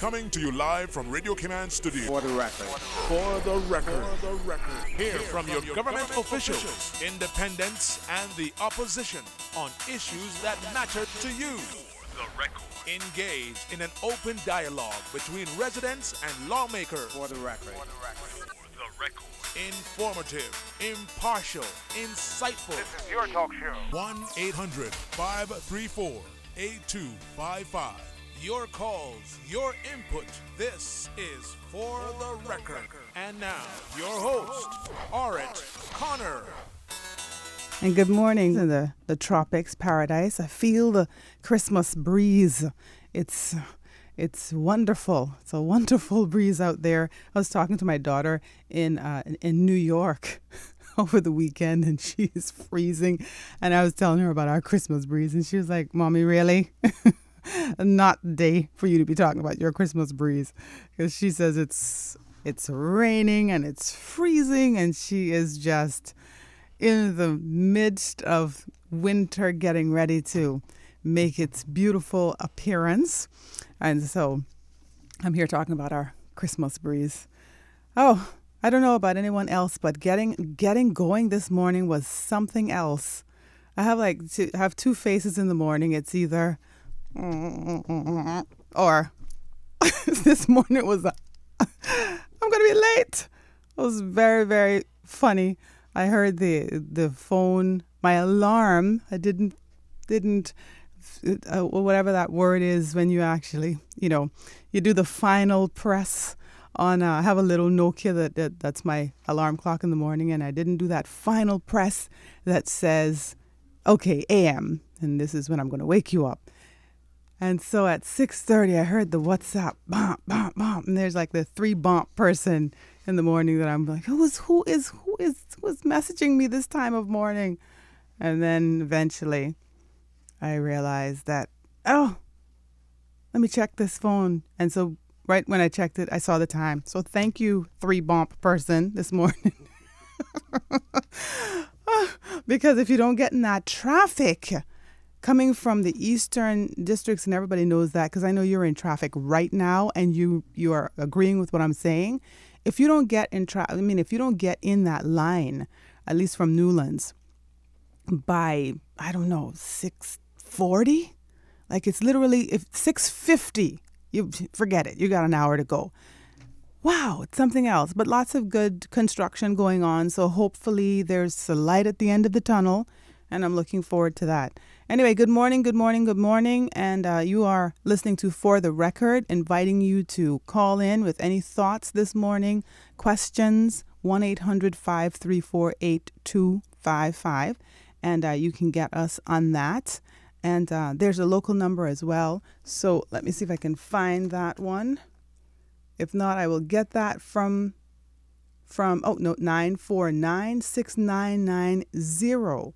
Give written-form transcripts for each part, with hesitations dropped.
Coming to you live from Radio Cayman Studio. For the record. For the record. Hear from your government officials, independents, and the opposition on issues that matter to you. The record. Engage in an open dialogue between residents and lawmakers. For the record. The record. Informative, impartial, insightful. This is your talk show. 1-800-534-8255. Your calls, your input. This is For the Record. And now, your host, Orit Connor. And good morning in the tropics paradise. I feel the Christmas breeze. It's wonderful. It's a wonderful breeze out there. I was talking to my daughter in New York over the weekend, and she is freezing. And I was telling her about our Christmas breeze, and she was like, "Mommy, really?" Not the day for you to be talking about your Christmas breeze, because she says it's raining and it's freezing, and she is just in the midst of winter getting ready to make its beautiful appearance. And so I'm here talking about our Christmas breeze. Oh, I don't know about anyone else, but getting going this morning was something else. I have two faces in the morning. It's either or this morning it was I'm gonna be late. It was very, very funny. I heard the phone, my alarm. I didn't whatever that word is when you actually, you do the final press on. I have a little Nokia that's my alarm clock in the morning, and I didn't do that final press that says, "Okay, AM, and this is when I'm going to wake you up." And so at 6:30, I heard the WhatsApp bump, bump, bump, and there's like the 3 bump person in the morning that I'm like, who is messaging me this time of morning? And then eventually I realized that, let me check this phone. And so right when I checked it, I saw the time. So thank you, 3 bump person this morning. Because if you don't get in that traffic coming from the eastern districts, and everybody knows that because I know you're in traffic right now and you are agreeing with what I'm saying. If you don't get in if you don't get in that line, at least from Newlands, by, I don't know, 6:40, like it's literally, if 6:50, you forget it. You got an hour to go. Wow, it's something else. But lots of good construction going on. So hopefully there's a light at the end of the tunnel, and I'm looking forward to that. Anyway, good morning. And you are listening to For the Record, inviting you to call in with any thoughts this morning, questions, 1-800-534-8255. And you can get us on that. And there's a local number as well. So let me see if I can find that one. If not, I will get that from 949-6990.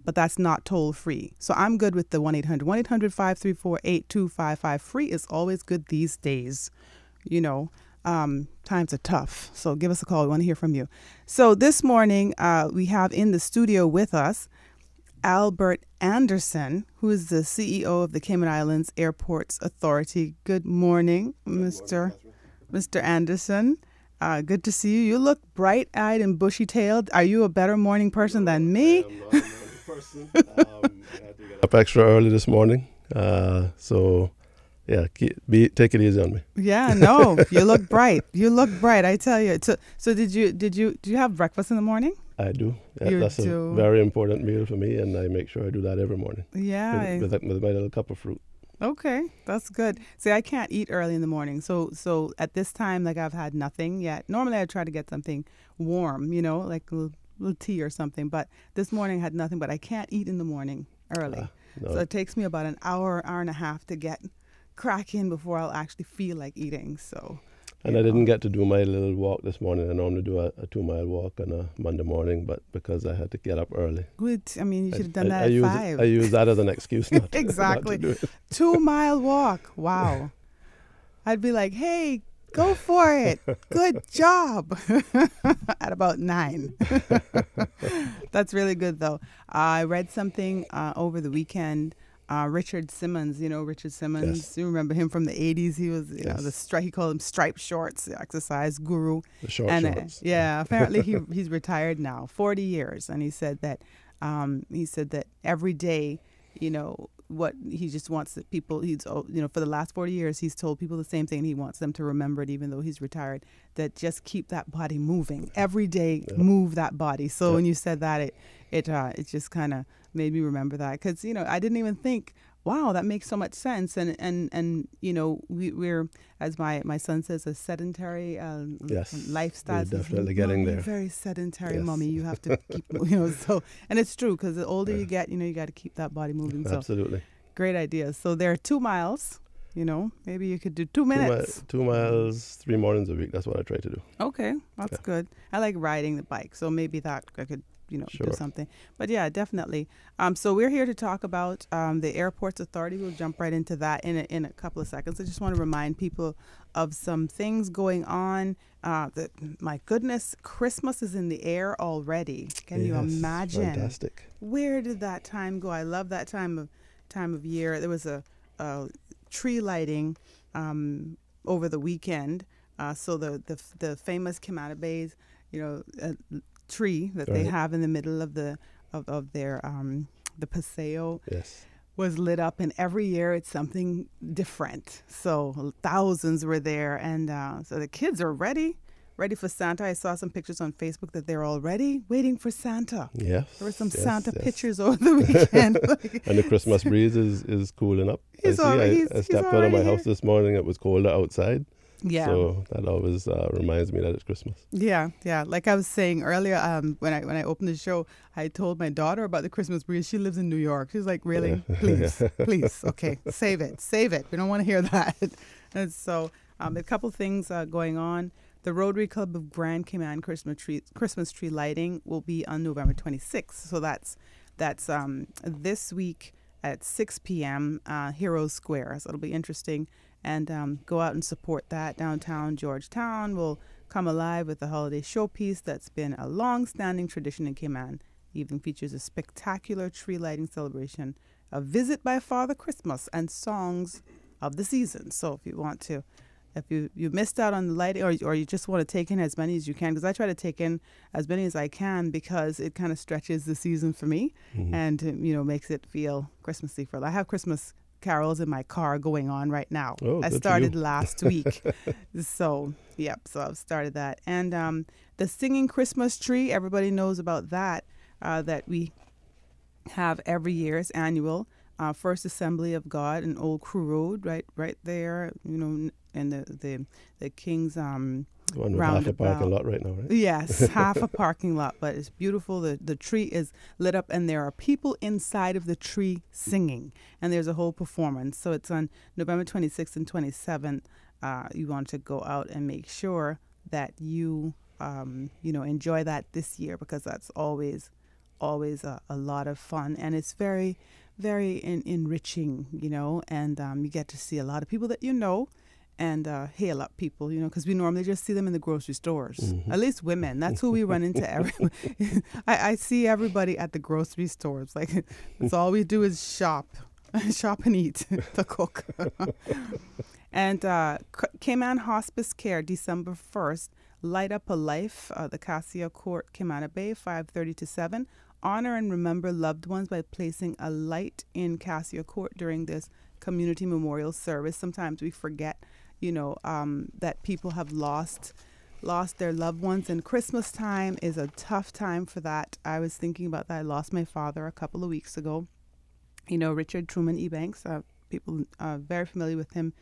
But that's not toll free. So I'm good with the 1-800-534-8255. Free is always good these days. Times are tough. So give us a call. We want to hear from you. So this morning, we have in the studio with us Albert Anderson, who is the CEO of the Cayman Islands Airports Authority. Good morning, Mr. Anderson. Good to see you. You look bright-eyed and bushy-tailed. Are you a better morning person than me? I am not a morning person. I had to get up extra early this morning. So, yeah, take it easy on me. Yeah, no, you look bright. I tell you. So do you have breakfast in the morning? I do. Yeah, You that's do. a very important meal for me, and I make sure I do that every morning. Yeah. With my little cup of fruit. Okay, that's good. See, I can't eat early in the morning. So at this time, I've had nothing yet. Normally, I try to get something warm, like a little tea or something. But this morning I had nothing, but I can't eat in the morning early. No. So it takes me about an hour and a half to get cracking before I'll actually feel like eating. So. And I didn't get to do my little walk this morning. I normally do a 2-mile walk on a Monday morning, but because I had to get up early. Good. You should have done that at 5. I use that as an excuse not to, Exactly. not to do it. 2-mile walk. Wow. I'd be like, hey, go for it. Good job. At about 9. That's really good, though. I read something over the weekend Richard Simmons, Richard Simmons. Yes. You remember him from the 80s. He was, Yes. he called him striped shorts, the exercise guru. The short And shorts. apparently he's retired now, 40 years. And he said that every day, what he just wants that people, for the last 40 years, he's told people the same thing. He wants them to remember it, even though he's retired, that just keep that body moving. Every day, move that body. So when you said that, it just kind of made me remember that. Because, I didn't even think, wow, that makes so much sense. And we're, as my son says, a sedentary lifestyle. We're definitely getting there. Very sedentary, Yes. Mommy. You have to keep, so, and it's true, because the older you get, you got to keep that body moving. So Absolutely. great idea. So there are 2 miles, maybe you could do 2 minutes. 2 miles, 3 mornings a week. That's what I try to do. Okay, that's good. I like riding the bike, so maybe that I could, do Sure. something. But yeah, definitely. So we're here to talk about the Airports Authority. We'll jump right into that in a couple of seconds. I just want to remind people of some things going on. My goodness, Christmas is in the air already. Can you imagine? Fantastic. Where did that time go? I love that time of year. There was a tree lighting over the weekend. So the famous Cayman Bay's, tree that they have in the middle of their the paseo was lit up, and every year it's something different. So thousands were there, and so the kids are ready for Santa. I saw some pictures on Facebook that they're already waiting for Santa. Yes. There were some Santa pictures over the weekend. And the Christmas breeze is cooling up. I stepped out of my house this morning. It was colder outside. Yeah. So that always reminds me that it's Christmas. Yeah. Like I was saying earlier, when I opened the show, I told my daughter about the Christmas breeze. She lives in New York. She's like, really? Please. Okay, save it. We don't want to hear that. And so a couple things going on. The Rotary Club of Grand Cayman Christmas tree lighting will be on November 26th. So that's this week at 6 p.m. Heroes Square. So it'll be interesting. And go out and support that. Downtown Georgetown will come alive with the holiday showpiece that's been a long-standing tradition in Cayman. The evening features a spectacular tree lighting celebration, a visit by Father Christmas, and songs of the season. So if you want to, if you missed out on the lighting, or you just want to take in as many as you can, because I try to take in as many as I can, because it kind of stretches the season for me, and makes it feel Christmassy. I have Christmas carols in my car going on right now. I started last week. So I've started that. And the singing Christmas tree, everybody knows about that, that we have every year. It's annual. First Assembly of God in Old Crew Road, right there, in the King's one with half a parking lot right now, right? Yes, half a parking lot, but it's beautiful. The tree is lit up, and there are people inside of the tree singing, and there's a whole performance. So it's on November 26th and 27th. You want to go out and make sure that you enjoy that this year, because that's always a lot of fun, and it's very, very enriching, and you get to see a lot of people that and hail up people, because we normally just see them in the grocery stores. At least women. That's who we run into. I see everybody at the grocery stores. Like, that's all we do is shop and eat, to cook. And Cayman Hospice Care, December 1st, Light Up a Life, the Cassia Court, Cayman Bay, 5:30 to 7. Honor and remember loved ones by placing a light in Cassia Court during this community memorial service. Sometimes we forget, that people have lost their loved ones, and Christmas time is a tough time for that. I was thinking about that. I lost my father a couple of weeks ago. Richard Truman Ebanks. People are very familiar with him.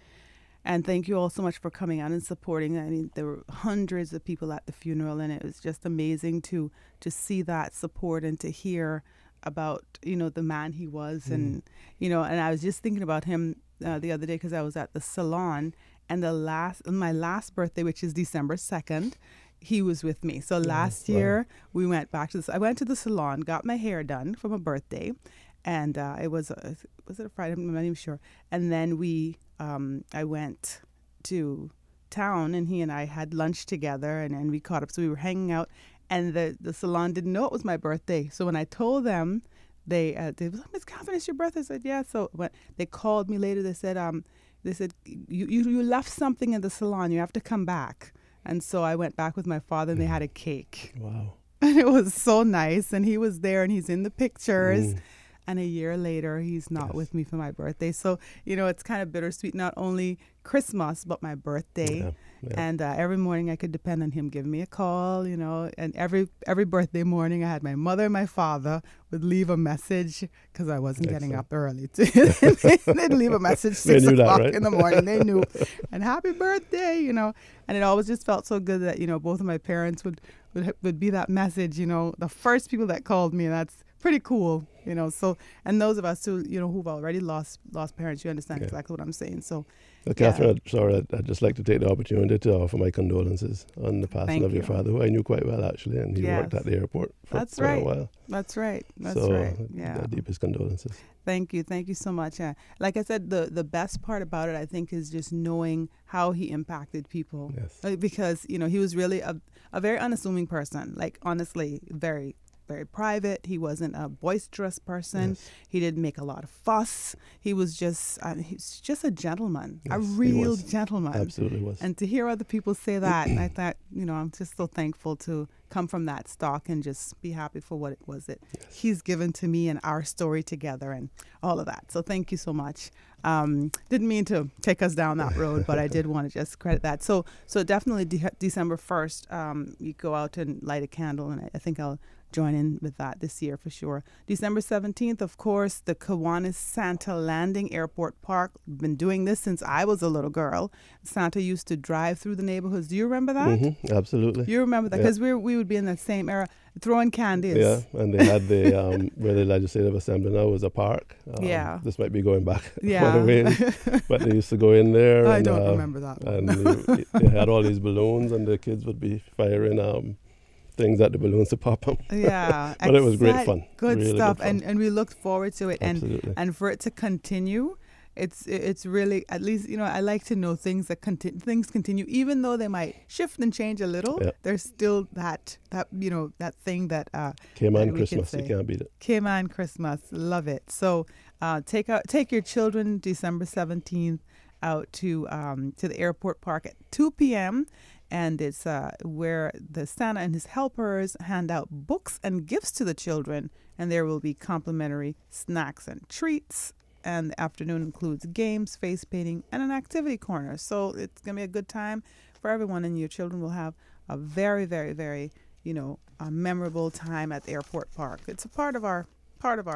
And thank you all so much for coming out and supporting. I mean, there were hundreds of people at the funeral, and it was just amazing to see that support and to hear about, the man he was. And, and I was just thinking about him the other day, because I was at the salon, and my last birthday, which is December 2nd, he was with me. So last year we went back to I went to the salon, got my hair done for my birthday, and it was it a Friday? I'm not even sure. And then I went to town, and he and I had lunch together, and we caught up. So we were hanging out, and the salon didn't know it was my birthday. So when I told them they was like, Miss Catherine, it's your birthday. I said, yeah. So when they called me later, they said you left something in the salon. You have to come back. And so I went back with my father, and they had a cake. Wow. And it was so nice. And he was there, and he's in the pictures. And a year later, he's not with me for my birthday. So, it's kind of bittersweet, not only Christmas, but my birthday. Yeah. And every morning I could depend on him giving me a call, and every birthday morning I had my mother and my father would leave a message because I wasn't getting up early. They'd leave a message 6 o'clock in the morning. They knew. And happy birthday, And it always just felt so good that, both of my parents would be that message, the first people that called me. And that's pretty cool, So, and those of us who, who've already lost parents, you understand exactly what I'm saying. So, Catherine, I'd just like to take the opportunity to offer my condolences on the passing of your father, who I knew quite well, actually, and he worked at the airport for a while. That's right. Yeah. The deepest condolences. Thank you so much. Like I said, the best part about it, I think, is just knowing how he impacted people. Yes. Because, he was really a very unassuming person, like, honestly, very, very private. He wasn't a boisterous person. Yes. He didn't make a lot of fuss. He was just a gentleman, Yes, a real gentleman. Absolutely was. And to hear other people say that, I thought, I'm just so thankful to come from that stock and just be happy for what it was that he's given to me and our story together and all of that. So thank you so much. Didn't mean to take us down that road, but I did want to just credit that. So definitely December 1st, you go out and light a candle, and I think I'll join in with that this year for sure. December 17th, of course, the Kiwanis Santa Landing Airport Park. Been doing this since I was a little girl. Santa used to drive through the neighborhoods. Do you remember that? Mm-hmm, absolutely. You remember that? Because we would be in that same era, throwing candies. Yeah, and they had the where the Legislative Assembly now was a park. This might be going back quite a ways, but they used to go in there. I don't remember that one. And they had all these balloons, and the kids would be firing things at the balloons to pop them. Yeah. But it was great fun. Good really stuff. Good fun. And we looked forward to it. Absolutely. And for it to continue, it's really, at least, I like to know things things continue, even though they might shift and change a little. Yeah. There's still that thing that Cayman that Christmas, you can't beat it. Cayman Christmas, love it. So take your children December 17th out to the airport park at 2 p.m. And it's where the Santa and his helpers hand out books and gifts to the children, and there will be complimentary snacks and treats. And the afternoon includes games, face painting, and an activity corner. So it's going to be a good time for everyone, and your children will have a very, very, very, a memorable time at the airport park. It's a part of our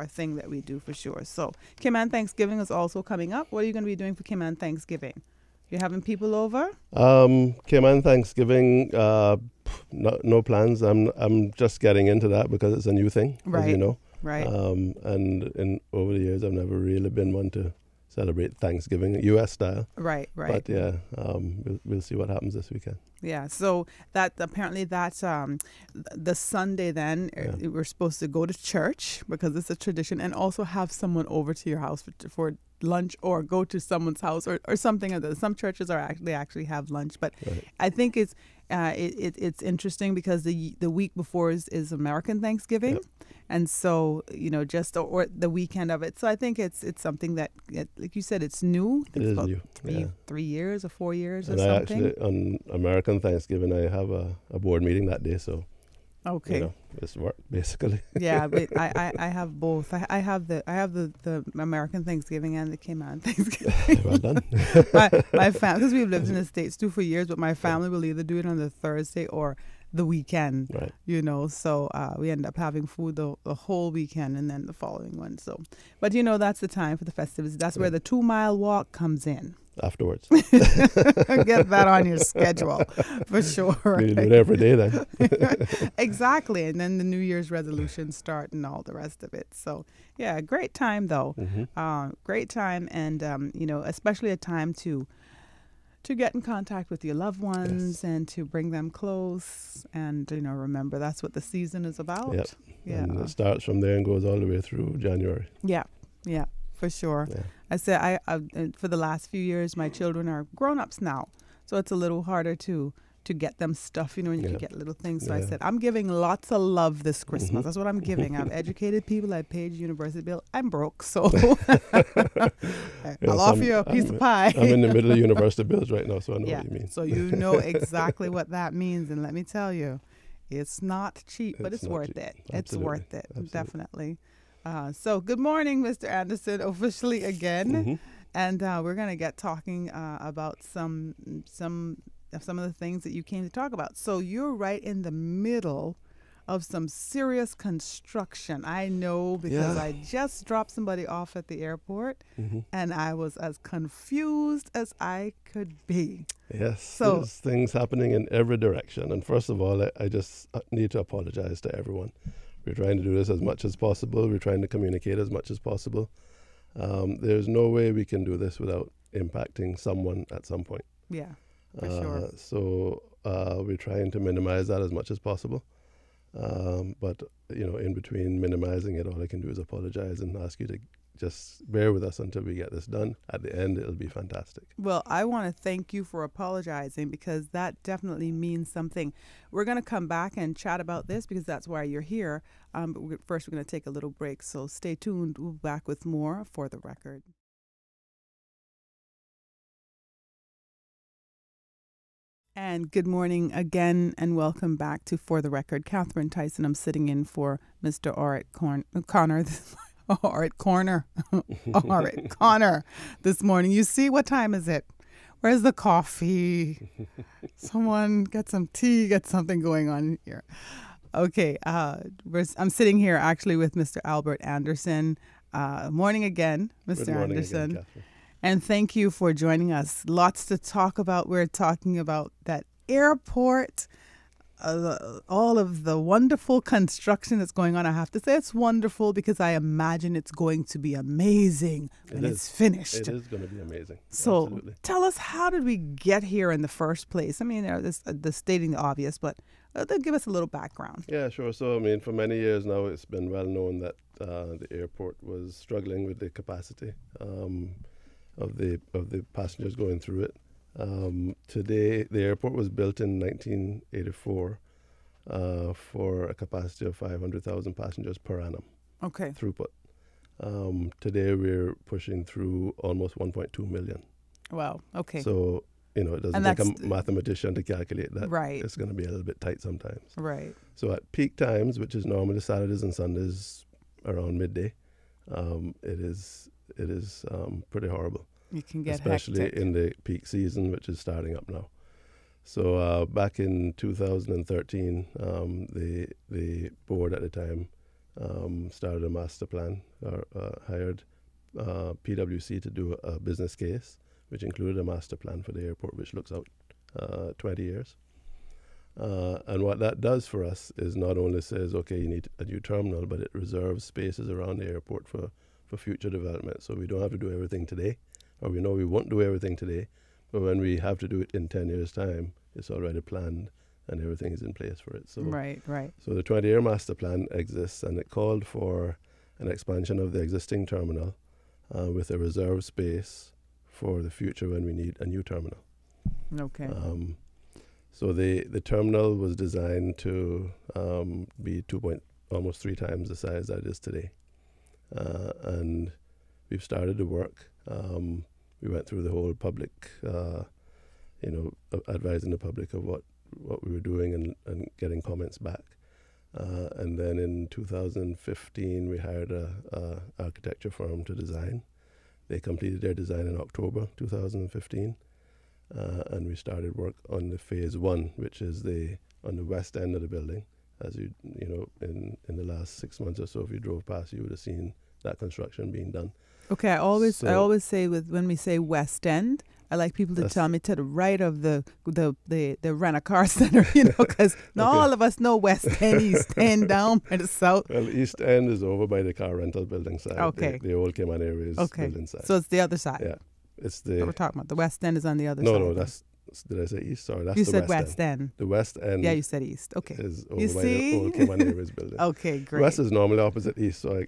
thing that we do for sure. So Cayman Thanksgiving is also coming up. What are you going to be doing for Cayman Thanksgiving? You're having people over? Cayman Thanksgiving, no plans. I'm just getting into that because it's a new thing, as you know. Right. And over the years, I've never really been one to celebrate Thanksgiving, U.S. style. Right. But yeah, we'll see what happens this weekend. Yeah, so that's the Sunday then. We're supposed to go to church because it's a tradition, and also have someone over to your house for lunch, or go to someone's house or something. Some churches actually have lunch, but I think it's interesting because the week before is American Thanksgiving, and so or the weekend of it. So I think it's something that, like you said, it's new. It is new. 3 years or 4 years and or something. I actually, on American Thanksgiving, I have a board meeting that day, so okay, it's work basically. Yeah, but I have both. I have the American Thanksgiving and the Cayman Thanksgiving. Well done. my family, because we've lived in the States too for years, but my family will either do it on the Thursday or the weekend. Right. So we end up having food the whole weekend and then the following one. So, but that's the time for the festivities. That's where the 2 mile walk comes in. Afterwards. Get that on your schedule for sure. You do it every day then. Exactly. And then the New Year's resolutions start and all the rest of it. So yeah, great time though. Mm-hmm. Great time, and especially a time to get in contact with your loved ones and to bring them close, and remember that's what the season is about. Yep. Yeah. And it starts from there and goes all the way through January. Yeah. For sure. Yeah. I said I for the last few years, my children are grown-ups now, so it's a little harder to to get them stuff, and you can get little things. So I said, I'm giving lots of love this Christmas. That's what I'm giving. I've educated people. I paid university bill. I'm broke, so I'll offer you a piece of pie. I'm in the middle of university bills right now, so I know what you mean. So you know exactly what that means. And let me tell you, it's not cheap, but it's worth it. It's worth it, definitely. So good morning, Mr. Anderson, officially again. And we're going to get talking about some of the things that you came to talk about. So you're right in the middle of some serious construction. I know because I just dropped somebody off at the airport, and I was as confused as I could be. Yes, so there's things happening in every direction. And first of all, I just need to apologize to everyone. We're trying to do this as much as possible. We're trying to communicate as much as possible. There's no way we can do this without impacting someone at some point. Yeah, for sure. So we're trying to minimize that as much as possible. But, in between minimizing it, all I can do is apologize and ask you to just bear with us until we get this done. At the end, it'll be fantastic. Well, I want to thank you for apologizing because that definitely means something. We're going to come back and chat about this because that's why you're here. But first, we're going to take a little break. So stay tuned. We'll be back with more For the Record. And good morning again, and welcome back to For the Record. Catherine Tyson, I'm sitting in for Mr. Art Connor. Art Connor this morning. You see, what time is it? Where's the coffee? Someone get some tea, get something going on here. Okay, I'm sitting here actually with Mr. Albert Anderson. Morning again, Mr. Good morning Anderson. again, Catherine. And thank you for joining us. Lots to talk about. We're talking about that airport, all of the wonderful construction that's going on. I have to say it's wonderful because I imagine it's going to be amazing when it's finished. It is going to be amazing. So Absolutely. Tell us, how did we get here in the first place? I mean, the stating the obvious, but give us a little background. Yeah, sure. So, for many years now, it's been well known that the airport was struggling with the capacity of the passengers going through it. Today, the airport was built in 1984 for a capacity of 500,000 passengers per annum. Okay. Throughput. Today, we're pushing through almost 1.2 million. Wow. Okay. So, it doesn't take a mathematician to calculate that. Right. It's going to be a little bit tight sometimes. Right. So at peak times, which is normally Saturdays and Sundays around midday, it is pretty horrible. You can get especially hectic in the peak season, which is starting up now. So back in 2013, the board at the time started a master plan, hired PwC to do a business case, which included a master plan for the airport, which looks out 20 years. And what that does for us is not only says, okay, you need a new terminal, but it reserves spaces around the airport for future development. So we don't have to do everything today, or we know we won't do everything today, but when we have to do it in 10 years' time, it's already planned and everything is in place for it. So Right. So the 20-year master plan exists, and it called for an expansion of the existing terminal with a reserve space for the future when we need a new terminal. Okay. So the terminal was designed to be almost 3 times the size that it is today. And we've started the work. We went through the whole public, advising the public of what we were doing and getting comments back. And then in 2015, we hired a architecture firm to design. They completed their design in October 2015. And we started work on the phase 1, which is on the west end of the building. As in the last 6 months or so, if you drove past, you would have seen that construction being done. Okay, I always say when we say West End, I like people to tell me to the right of the rent-a-car center, because not all of us know West End, East End, down by the south. Well, East End is over by the car rental building side. Okay. The old Cayman area is building side. So it's the other side. Yeah. It's What we're talking about. The West End is on the other No, side. no, did I say East? Sorry, that's you the said West End. The West End. Yeah, you said East. Okay. Is over You by see? the old Cayman area's building. Okay, great. West is normally opposite East, so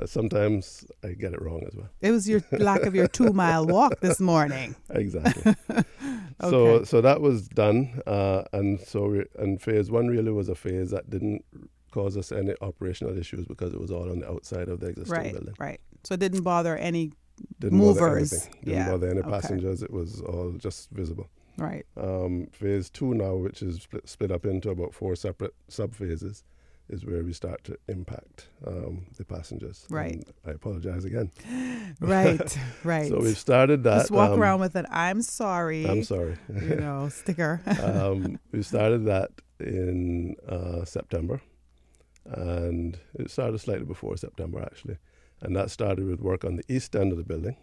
sometimes I get it wrong as well. It was your lack of your 2-mile walk this morning. Exactly. So that was done, and phase one really was a phase that didn't cause us any operational issues because it was all on the outside of the existing building. Right. So it didn't bother any Didn't movers. bother anything. Didn't bother any passengers. It was all just visible. Right. Phase two now, which is split up into about 4 separate sub-phases, is where we start to impact the passengers. Right. And I apologize again. Right. So we've started that. Just walk around with an "I'm sorry." I'm sorry. Sticker. We started that in September, and it started slightly before September actually, and that started with work on the east end of the building,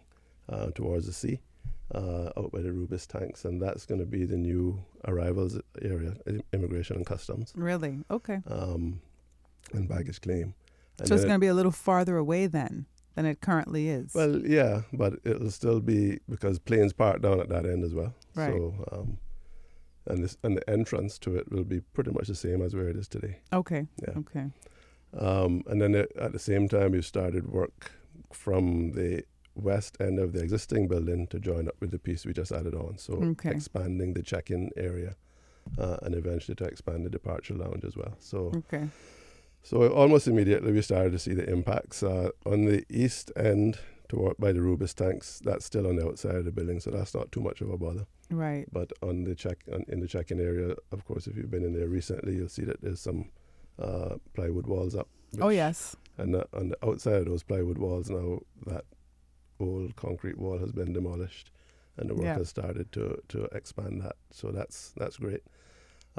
towards the sea, out by the Rubis tanks, and that's going to be the new arrivals area, immigration and customs. Really? Okay. And baggage claim. And so it's going to be a little farther away then than it currently is. Well, yeah, but it'll still be because planes park down at that end as well. Right. So, and the entrance to it will be pretty much the same as where it is today. Okay. Yeah. Okay. And then at the same time, we started work from the west end of the existing building to join up with the piece we just added on. So expanding the check-in area, and eventually to expand the departure lounge as well. So almost immediately we started to see the impacts on the east end by the Rubis tanks. That's still on the outside of the building, so that's not too much of a bother. Right. But in the check-in area, of course, if you've been in there recently, you'll see that there's some plywood walls up. Oh yes. And on the outside of those plywood walls now, that old concrete wall has been demolished, and the work has started to expand that. So that's great.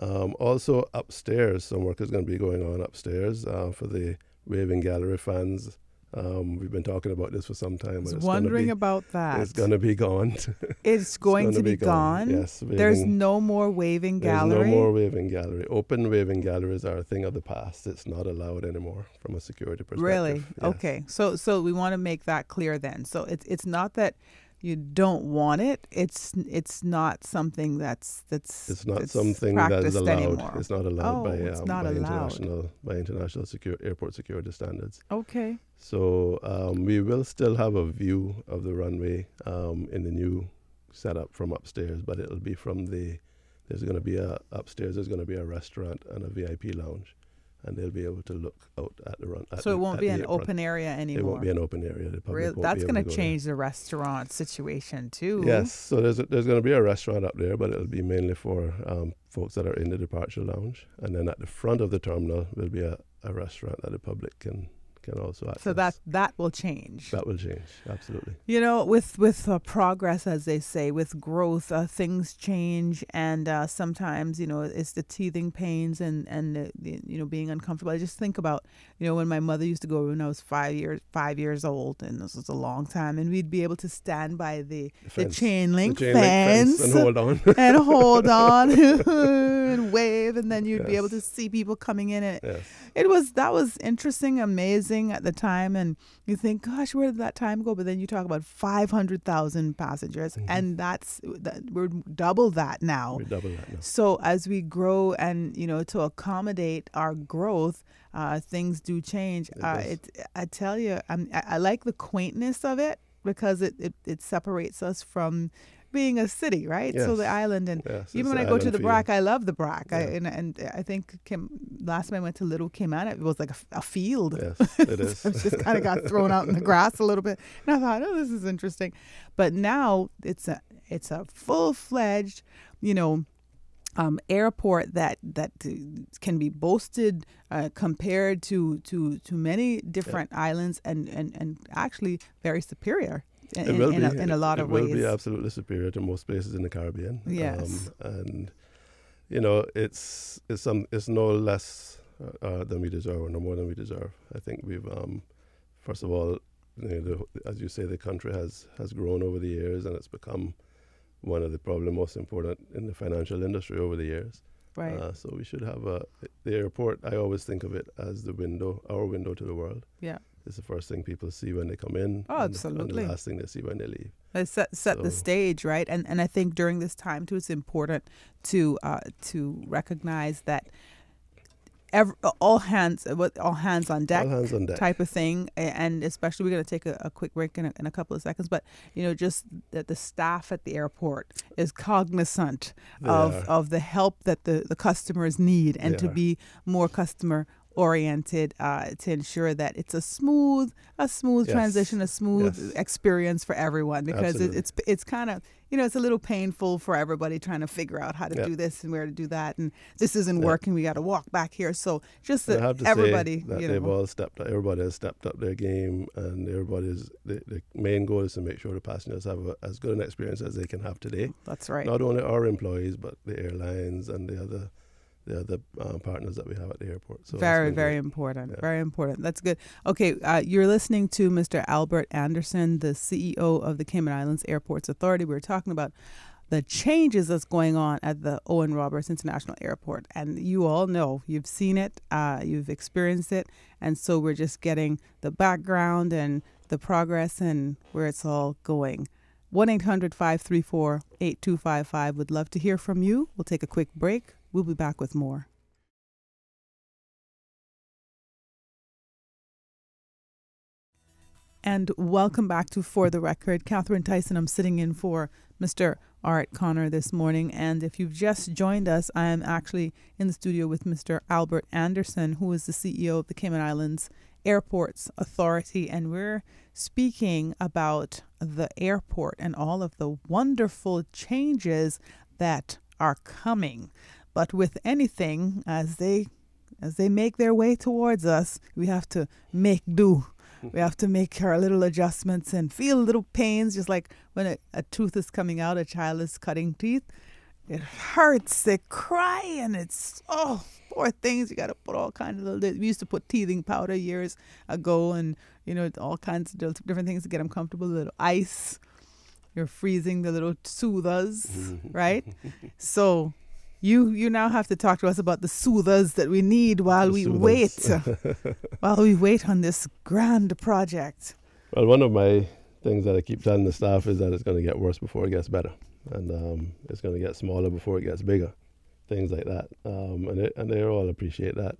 Also upstairs, some work is going to be going on upstairs for the waving gallery fans. We've been talking about this for some time. I was wondering about that. It's going to be gone. It's going to be gone? Yes. There's no more waving gallery? There's no more waving gallery. Open waving galleries are a thing of the past. It's not allowed anymore from a security perspective. Really? Yes. Okay. So we want to make that clear then. So it's not that you don't want it. It's not something that's something that is allowed. Anymore. It's not allowed by international airport security standards. Okay. So we will still have a view of the runway in the new setup from upstairs, but it'll be from there's going to be upstairs. There's going to be a restaurant and a VIP lounge, and they'll be able to look out at the run. So it won't be an open area anymore. It won't be an open area. The public won't That's going to go change the restaurant situation too. Yes. So there's going to be a restaurant up there, but it'll be mainly for folks that are in the departure lounge, and then at the front of the terminal will be a restaurant that the public can also access. So that will change. That will change, absolutely. With progress, as they say, with growth, things change, and sometimes it's the teething pains and the being uncomfortable. I just think about when my mother used to go when I was 5 years old, and this was a long time, and we'd be able to stand by the chain link fence and hold on and wave, and then you'd be able to see people coming in. And that was interesting, amazing at the time, and you think, gosh, where did that time go? But then you talk about 500,000 passengers, and we're double that now. We're double that now. So as we grow and to accommodate our growth, things do change. I tell you, I like the quaintness of it because it separates us from being a city, right? Yes. So the island, and even when I go to the BRAC, I love the BRAC. And I think last time I went to Little Cayman, it was like a field. Yes, it is. It just kind of got thrown out in the grass a little bit, and I thought, oh, this is interesting. But now it's a full-fledged, airport that can be boasted compared to many different islands, and actually very superior. In a lot of ways. It will be absolutely superior to most places in the Caribbean. Yes. And it's no less than we deserve, or no more than we deserve. I think we've first of all, as you say, the country has grown over the years, and it's become one of the probably most important in the financial industry over the years. Right. So we should have the airport. I always think of it as our window to the world. Yeah. It's the first thing people see when they come in. Oh, absolutely. And the last thing they see when they leave. It set the stage, right? And I think during this time too, it's important to recognize that all hands on deck, All hands on deck type of thing. And especially, we're going to take a quick break in a couple of seconds, but just that the staff at the airport is cognizant of the help that the customers need, and to be more customer oriented, to ensure that it's a smooth transition, a smooth experience for everyone, because it's kind of, it's a little painful for everybody trying to figure out how to do this and where to do that, and this isn't working, we got to walk back here. So just that everybody, everybody has stepped up their game, and the main goal is to make sure the passengers have as good an experience as they can have today. That's right. Not only our employees, but the airlines and the other partners that we have at the airport. So very important. Yeah. Very important. That's good. Okay, you're listening to Mr. Albert Anderson, the CEO of the Cayman Islands Airports Authority. We were talking about the changes that's going on at the Owen Roberts International Airport. And you all know, you've seen it, you've experienced it. And so we're just getting the background and the progress and where it's all going. 1-800-534-8255. Would love to hear from you. We'll take a quick break. We'll be back with more. And welcome back to For the Record. Catherine Tyson, I'm sitting in for Mr. Art Connor this morning. And if you've just joined us, I am actually in the studio with Mr. Albert Anderson, who is the CEO of the Cayman Islands Airports Authority. And we're speaking about the airport and all of the wonderful changes that are coming. But with anything, as they make their way towards us, we have to make do. We have to make our little adjustments and feel little pains, just like when a tooth is coming out, a child is cutting teeth. It hurts. They cry, and it's, poor things. You got to put all kinds of we used to put teething powder years ago, and, all kinds of different things to get them comfortable. A little ice. You're freezing the little soothers, right? So you now have to talk to us about the soothers that we need while we wait on this grand project. Well, one of my things that I keep telling the staff is that it's going to get worse before it gets better, and it's going to get smaller before it gets bigger, things like that, and they all appreciate that.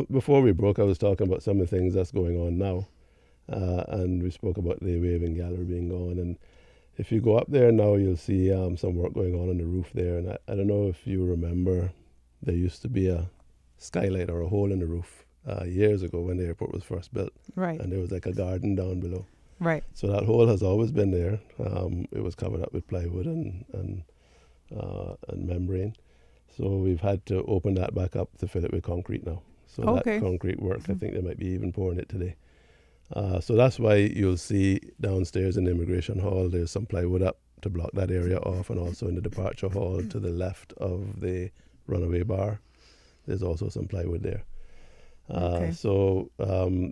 Before we broke, I was talking about some of the things that's going on now, and we spoke about the waving gallery being gone, and if you go up there now, you'll see some work going on the roof there. And I don't know if you remember, there used to be a skylight or a hole in the roof years ago when the airport was first built. Right. And there was like a garden down below. Right. So that hole has always been there. It was covered up with plywood and membrane. So we've had to open that back up to fill it with concrete now. So that concrete work, I think they might be even pouring it today. So that's why you'll see downstairs in the immigration hall, there's some plywood up to block that area off, and also in the departure hall to the left of the runaway bar, there's also some plywood there. So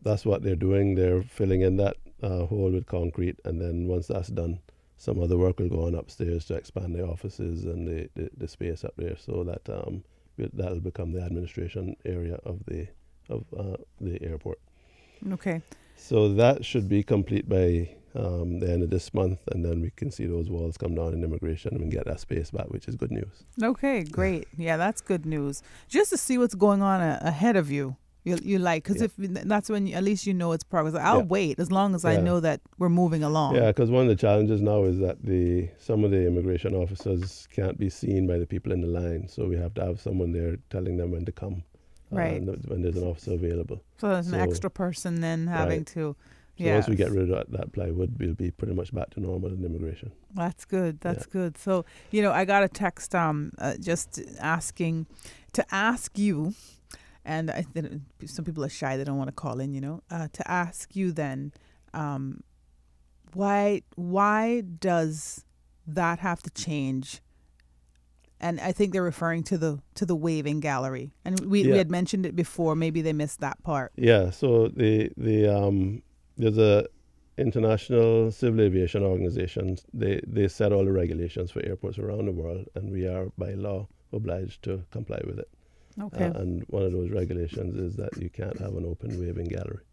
that's what they're doing. They're filling in that hole with concrete, and then once that's done, some other work will go on upstairs to expand the offices and the space up there, so that that'll become the administration area of the airport. Okay. So that should be complete by the end of this month, and then we can see those walls come down in immigration and get that space back, which is good news. Okay, great. Yeah, that's good news. Just to see what's going on ahead of you. You like, because if that's when at least you know it's progress. I'll wait as long as I know that we're moving along. Yeah, because one of the challenges now is that some of the immigration officers can't be seen by the people in the line, so we have to have someone there telling them when to come. Right. When there's an officer available. So there's an extra person then having to. So once we get rid of that plywood, we'll be pretty much back to normal in immigration. That's good. That's good. So, I got a text just asking to ask you, and some people are shy, they don't want to call in, to ask you then, why does that have to change? And I think they're referring to the waving gallery, and we had mentioned it before. Maybe they missed that part. Yeah. So there's a international civil aviation organization. They set all the regulations for airports around the world, and we are by law obliged to comply with it. Okay. And one of those regulations is that you can't have an open waving gallery,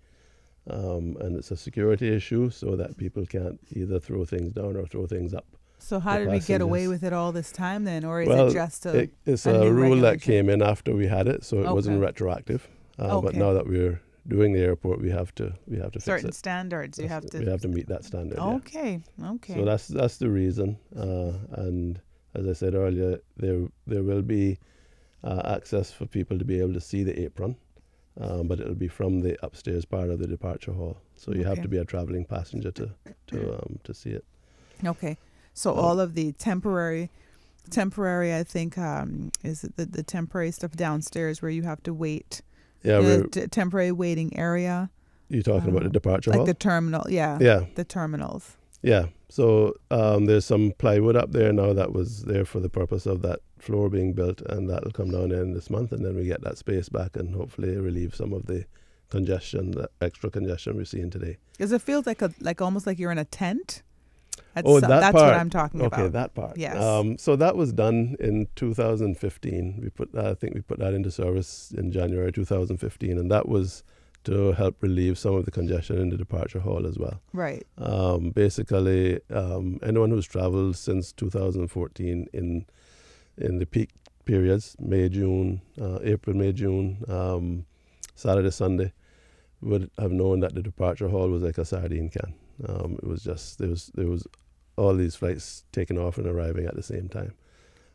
and it's a security issue, so that people can't either throw things down or throw things up. So how did we get away with it all this time then, or is well, it just it's a a new rule that regulation? came in after we had it, so it wasn't Okay. retroactive. But Okay. now that we're doing the airport, we have to fix Certain it. standards you have to. We have to meet that standard. Yeah. Okay. Okay. So that's the reason. And as I said earlier, there will be access for people to be able to see the apron, but it'll be from the upstairs part of the departure hall. So you have Okay. to be a traveling passenger to see it. Okay. So all of the temporary, I think, is it the temporary stuff downstairs where you have to wait. Yeah, Temporary waiting area. you're talking about the departure like hall? the terminal. Yeah. Yeah. The terminals. Yeah. So there's some plywood up there now that was there for the purpose of that floor being built, and that'll come down in this month, and then we get that space back and hopefully relieve some of the congestion, the extra congestion we're seeing today. Because it feels like almost like you're in a tent. That's Part. what I'm talking about. Okay, that part. Yes. So that was done in 2015. I think we put that into service in January 2015, and that was to help relieve some of the congestion in the departure hall as well. Right. Basically, anyone who's traveled since 2014 in the peak periods, April, May, June, Saturday, Sunday, would have known that the departure hall was like a sardine can. It was just there was all these flights taking off and arriving at the same time,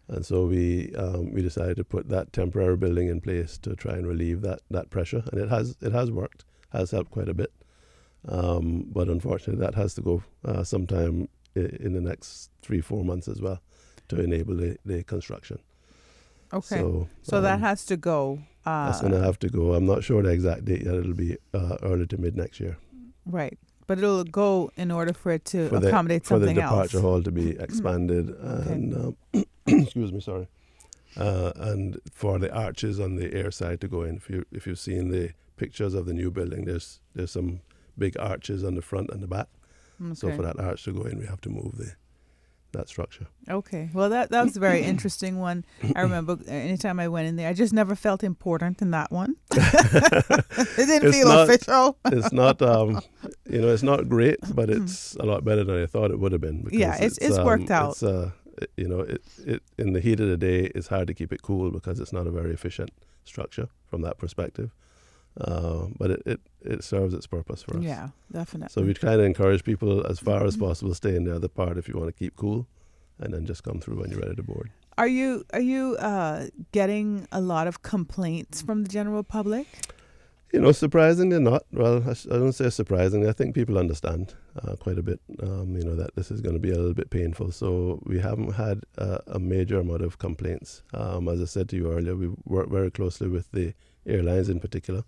and so we decided to put that temporary building in place to try and relieve that pressure, and it has worked, has helped quite a bit, but unfortunately that has to go sometime in the next 3-4 months as well to enable the construction. Okay. So that has to go. That's going to have to go. I'm not sure the exact date yet. It'll be early to mid next year. Right. But it'll go in order for it to accommodate something else. For the departure hall to be expanded and, excuse me, sorry. And for the arches on the air side to go in. If you've seen the pictures of the new building, there's some big arches on the front and the back. Okay. So for that arch to go in, we have to move that structure. Okay. Well, that was a very interesting one. I remember anytime I went in there, I just never felt important in that one. It didn't feel official. It's not, it's not great, but it's a lot better than I thought it would have been. Yeah, it's worked out. It's, it in the heat of the day, it's hard to keep it cool because it's not a very efficient structure from that perspective. But it serves its purpose for us. Yeah, definitely. So we kind of encourage people as far as possible stay in the other part if you want to keep cool, and then just come through when you're ready to board. Are you getting a lot of complaints from the general public? Surprisingly not. Well, I don't say surprisingly. I think people understand quite a bit, that this is going to be a little bit painful. So we haven't had a major amount of complaints. As I said to you earlier, we work very closely with the airlines in particular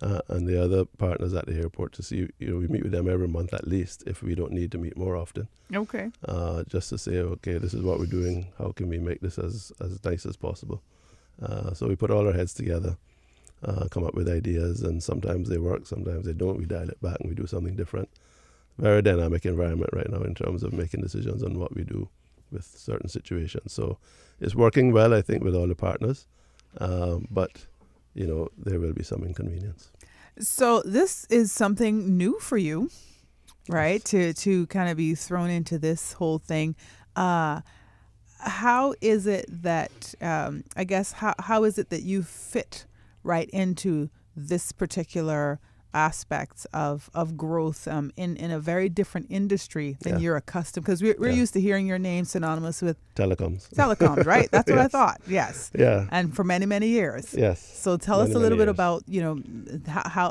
and the other partners at the airport to see, we meet with them every month at least if we don't need to meet more often. Okay. Just to say, okay, this is what we're doing. How can we make this as nice as possible? So we put all our heads together. Come up with ideas, and sometimes they work, sometimes they don't. We dial it back and we do something different. Very dynamic environment right now in terms of making decisions on what we do with certain situations. So it's working well, I think, with all the partners, but there will be some inconvenience. So this is something new for you, right? Yes. To kind of be thrown into this whole thing. How is it that how is it that you fit right into this particular aspects of growth in a very different industry than you're accustomed? Because we're used to hearing your name synonymous with telecoms, right? That's what I Yes. thought. Yes. Yeah. And for many, many years. Yes. So tell us a little bit years. about,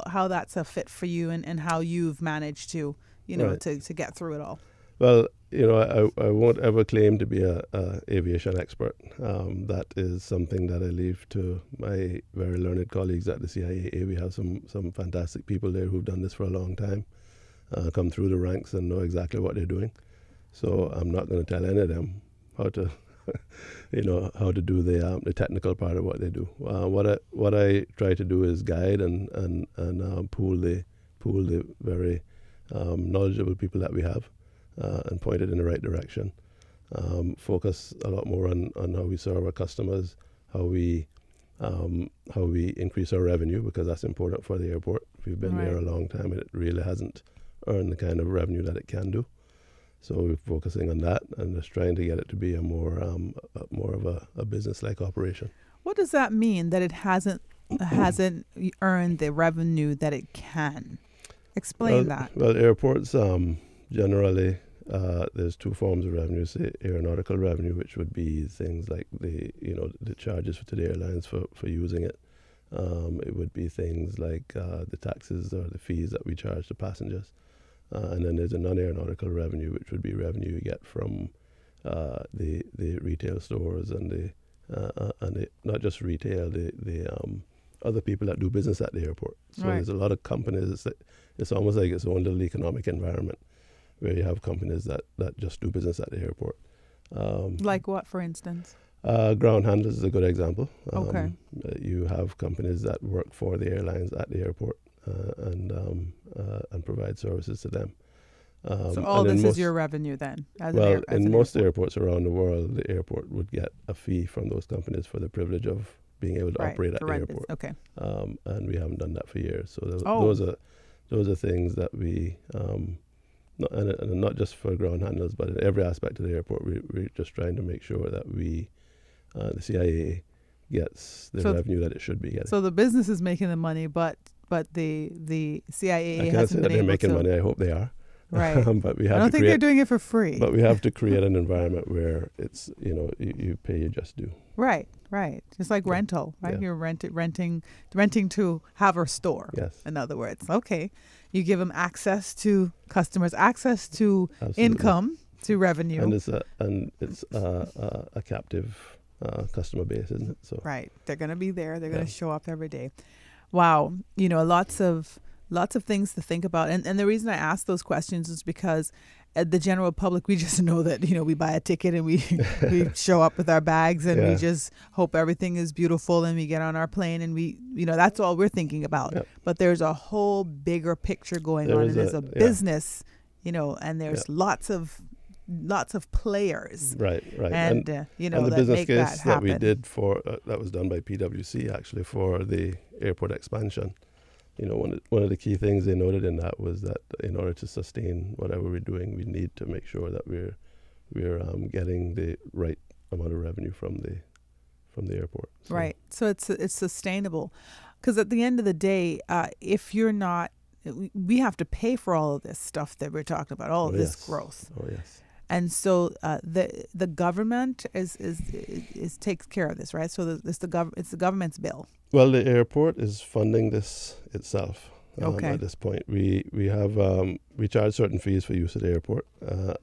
how that's a fit for you and how you've managed to, Right. to get through it all. Well, I won't ever claim to be a aviation expert. That is something that I leave to my very learned colleagues at the CIAA. We have some fantastic people there who've done this for a long time, come through the ranks and know exactly what they're doing. So I'm not going to tell any of them how to, how to do the technical part of what they do. What I try to do is guide and pool the very knowledgeable people that we have. And point it in the right direction. Focus a lot more on how we serve our customers, how we increase our revenue, because that's important for the airport. We've been there a long time and it really hasn't earned the kind of revenue that it can do. So we're focusing on that and just trying to get it to be a more of a business-like operation. What does that mean, that it hasn't earned the revenue that it can? Explain that. Well, airports generally, there's two forms of revenue. Say aeronautical revenue, which would be things like the charges to the airlines for using it. It would be things like the taxes or the fees that we charge to passengers. And then there's a non-aeronautical revenue, which would be revenue you get from the retail stores and the not just retail, the other people that do business at the airport. So Right. there's a lot of companies that it's almost like its own little economic environment where you have companies that just do business at the airport. Like what, for instance? Ground handlers is a good example. Okay. You have companies that work for the airlines at the airport and provide services to them. So all this is your revenue then? In most airports around the world, the airport would get a fee from those companies for the privilege of being able to operate at the airport. Okay. And we haven't done that for years. So those are things that we, and not just for ground handlers, but in every aspect of the airport, we're just trying to make sure that the CIA gets the revenue that it should be getting. So the business is making the money, but the CIA I can't say that they're making money. I hope they are. Right. But we have I don't think they're doing it for free. But we have to create an environment where it's, you pay your just due. Right. It's like rental, right? Yeah. You're renting to have a store. Yes. In other words. Okay. You give them access to customers, access to Absolutely. Income, to revenue. And it's a captive customer base, isn't it? So right. They're going to be there. They're going to show up every day. Wow. Lots of things to think about. And the reason I ask those questions is because the general public, we just know that, we buy a ticket and we show up with our bags and we just hope everything is beautiful and we get on our plane and we, that's all we're thinking about. Yep. But there's a whole bigger picture going on, and there's a business, and there's lots of players. Right. And, and the that business make case that happen. we did for, that was done by PwC actually for the airport expansion. One of the key things they noted in that was that in order to sustain whatever we're doing, we need to make sure that we're getting the right amount of revenue from the airport. So. Right. So it's sustainable, because at the end of the day, if you're not, we have to pay for all of this stuff that we're talking about, all of this growth. Oh yes. And so the government is takes care of this, right? So it's the government's bill. Well, the airport is funding this itself. Okay. At this point, we have we charge certain fees for use of the airport,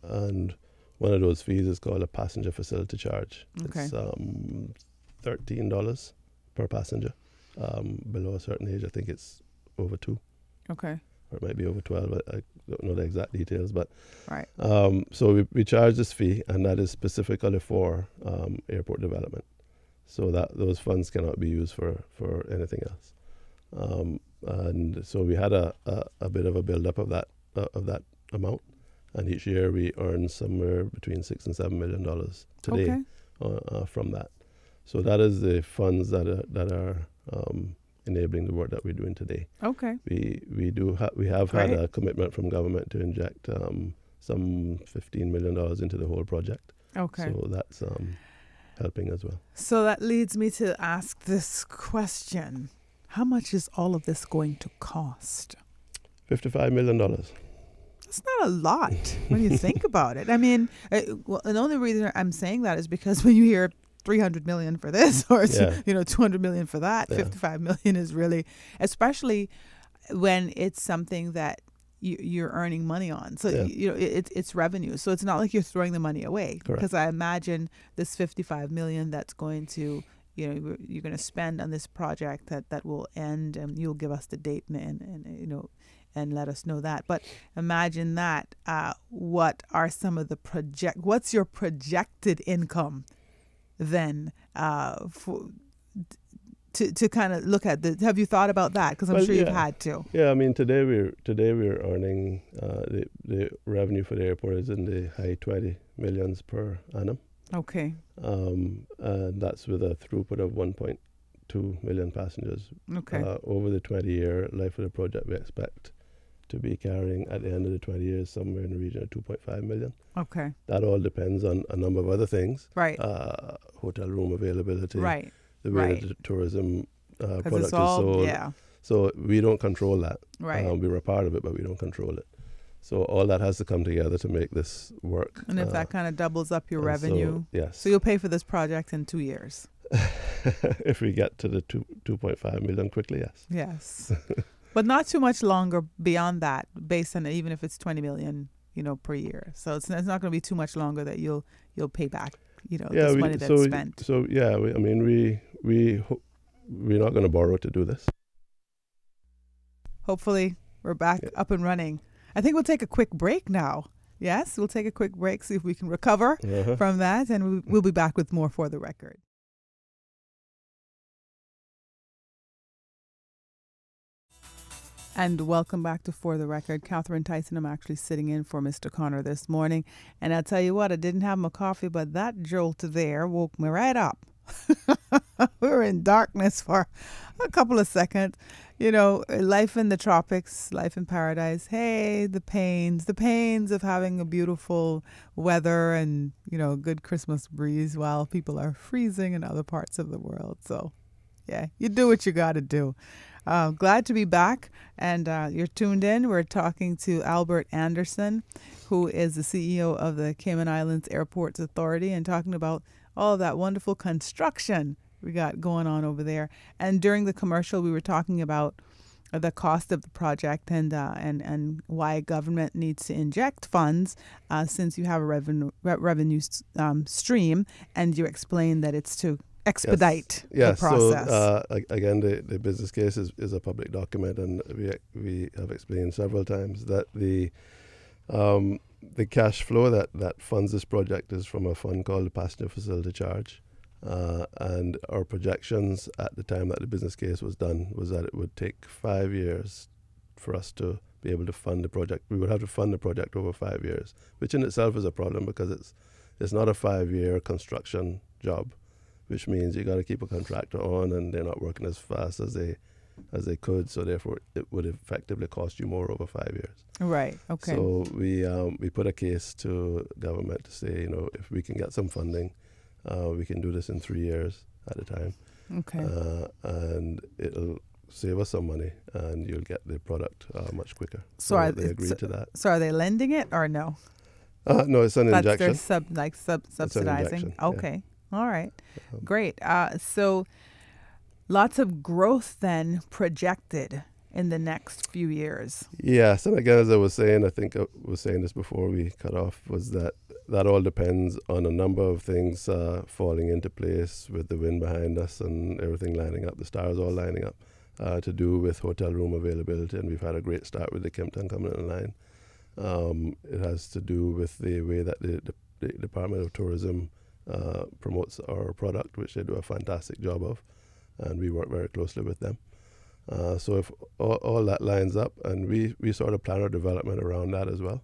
and one of those fees is called a passenger facility charge. Okay. It's $13 per passenger. Below a certain age, I think it's over 2. Okay. Or it might be over 12. I don't know the exact details, but right. So we charge this fee, and that is specifically for airport development. So that those funds cannot be used for anything else. And so we had a bit of a build-up of that amount, and each year we earn somewhere between $6 and $7 million today from that. So that is the funds that are enabling the work that we're doing today. Okay. We have had a commitment from government to inject some $15 million into the whole project. Okay. So that's helping as well. So that leads me to ask this question: how much is all of this going to cost? $55 million. That's not a lot when you think about it. I mean, and the only reason I'm saying that is because when you hear $300 million for this or $200 million for that, $55 million is really, especially when it's something that you're earning money on. So it's revenue. So it's not like you're throwing the money away. Because I imagine this $55 million that's going to, you're going to spend on this project that will end, and you'll give us the date and let us know that. But imagine that. What are some of the what's your projected income then to kind of look at have you thought about that? Because I'm sure you've had to. Yeah, I mean today we're earning the revenue for the airport is in the high 20 millions per annum. Okay. And that's with a throughput of 1.2 million passengers. Okay. Over the 20-year life of the project, we expect to be carrying at the end of the 20 years somewhere in the region of 2.5 million. Okay. That all depends on a number of other things. Right. Hotel room availability. Right. The way Right. that the tourism product It's is all, sold. yeah. So we don't control that. Right. We were a part of it, but we don't control it. So all that has to come together to make this work. And if that kind of doubles up your and revenue, so, yes. so you'll pay for this project in 2 years. If we get to the 2.5 million quickly, yes. Yes. But not too much longer beyond that, based on even if it's 20 million, per year. So it's not going to be too much longer that you'll pay back, this money that's spent. So yeah, we're not going to borrow to do this. Hopefully we're back up and running. I think we'll take a quick break now. Yes, we'll take a quick break, see if we can recover from that, and we'll be back with more For the Record. And welcome back to For the Record. Catherine Tyson, I'm actually sitting in for Mr. Connor this morning. And I'll tell you what, I didn't have my coffee, but that jolt there woke me right up. We were in darkness for a couple of seconds. Life in the tropics, life in paradise. Hey, the pains of having a beautiful weather and, good Christmas breeze while people are freezing in other parts of the world. So, yeah, you do what you got to do. Glad to be back, and you're tuned in. We're talking to Albert Anderson, who is the CEO of the Cayman Islands Airports Authority, and talking about all of that wonderful construction we got going on over there. And during the commercial, we were talking about the cost of the project and why government needs to inject funds since you have a revenue stream, and you explained that it's to expedite the process. So again, the business case is a public document, and we have explained several times that the cash flow that funds this project is from a fund called the Passenger Facility Charge. And our projections at the time that the business case was done was that it would take 5 years for us to be able to fund the project. We would have to fund the project over 5 years, which in itself is a problem because it's not a 5-year construction job, which means you got to keep a contractor on, and they're not working as fast as they could. So therefore, it would effectively cost you more over 5 years. Right. Okay. So we put a case to government to say, if we can get some funding, we can do this in 3 years at a time. Okay. And it'll save us some money, and you'll get the product much quicker. So they agreed to that. So are they lending it or no? No, it's an injection. They're subsidizing. Okay. Yeah. All right. Great. So lots of growth then projected in the next few years. Yes, and again, as I was saying, I think I was saying this before we cut off, was that all depends on a number of things falling into place with the wind behind us and everything lining up, the stars all lining up, to do with hotel room availability. And we've had a great start with the Kimpton coming in line. It has to do with the way that the Department of Tourism promotes our product, which they do a fantastic job of, and we work very closely with them. So if all that lines up, and we sort of plan our development around that as well,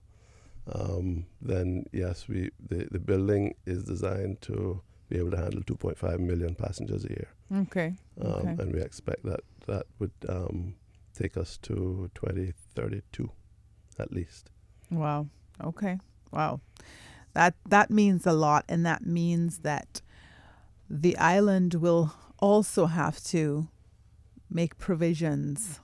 then yes, the building is designed to be able to handle 2.5 million passengers a year. Okay. And we expect that would take us to 2032 at least. Wow. Okay. Wow. That means a lot, and that means that the island will also have to make provisions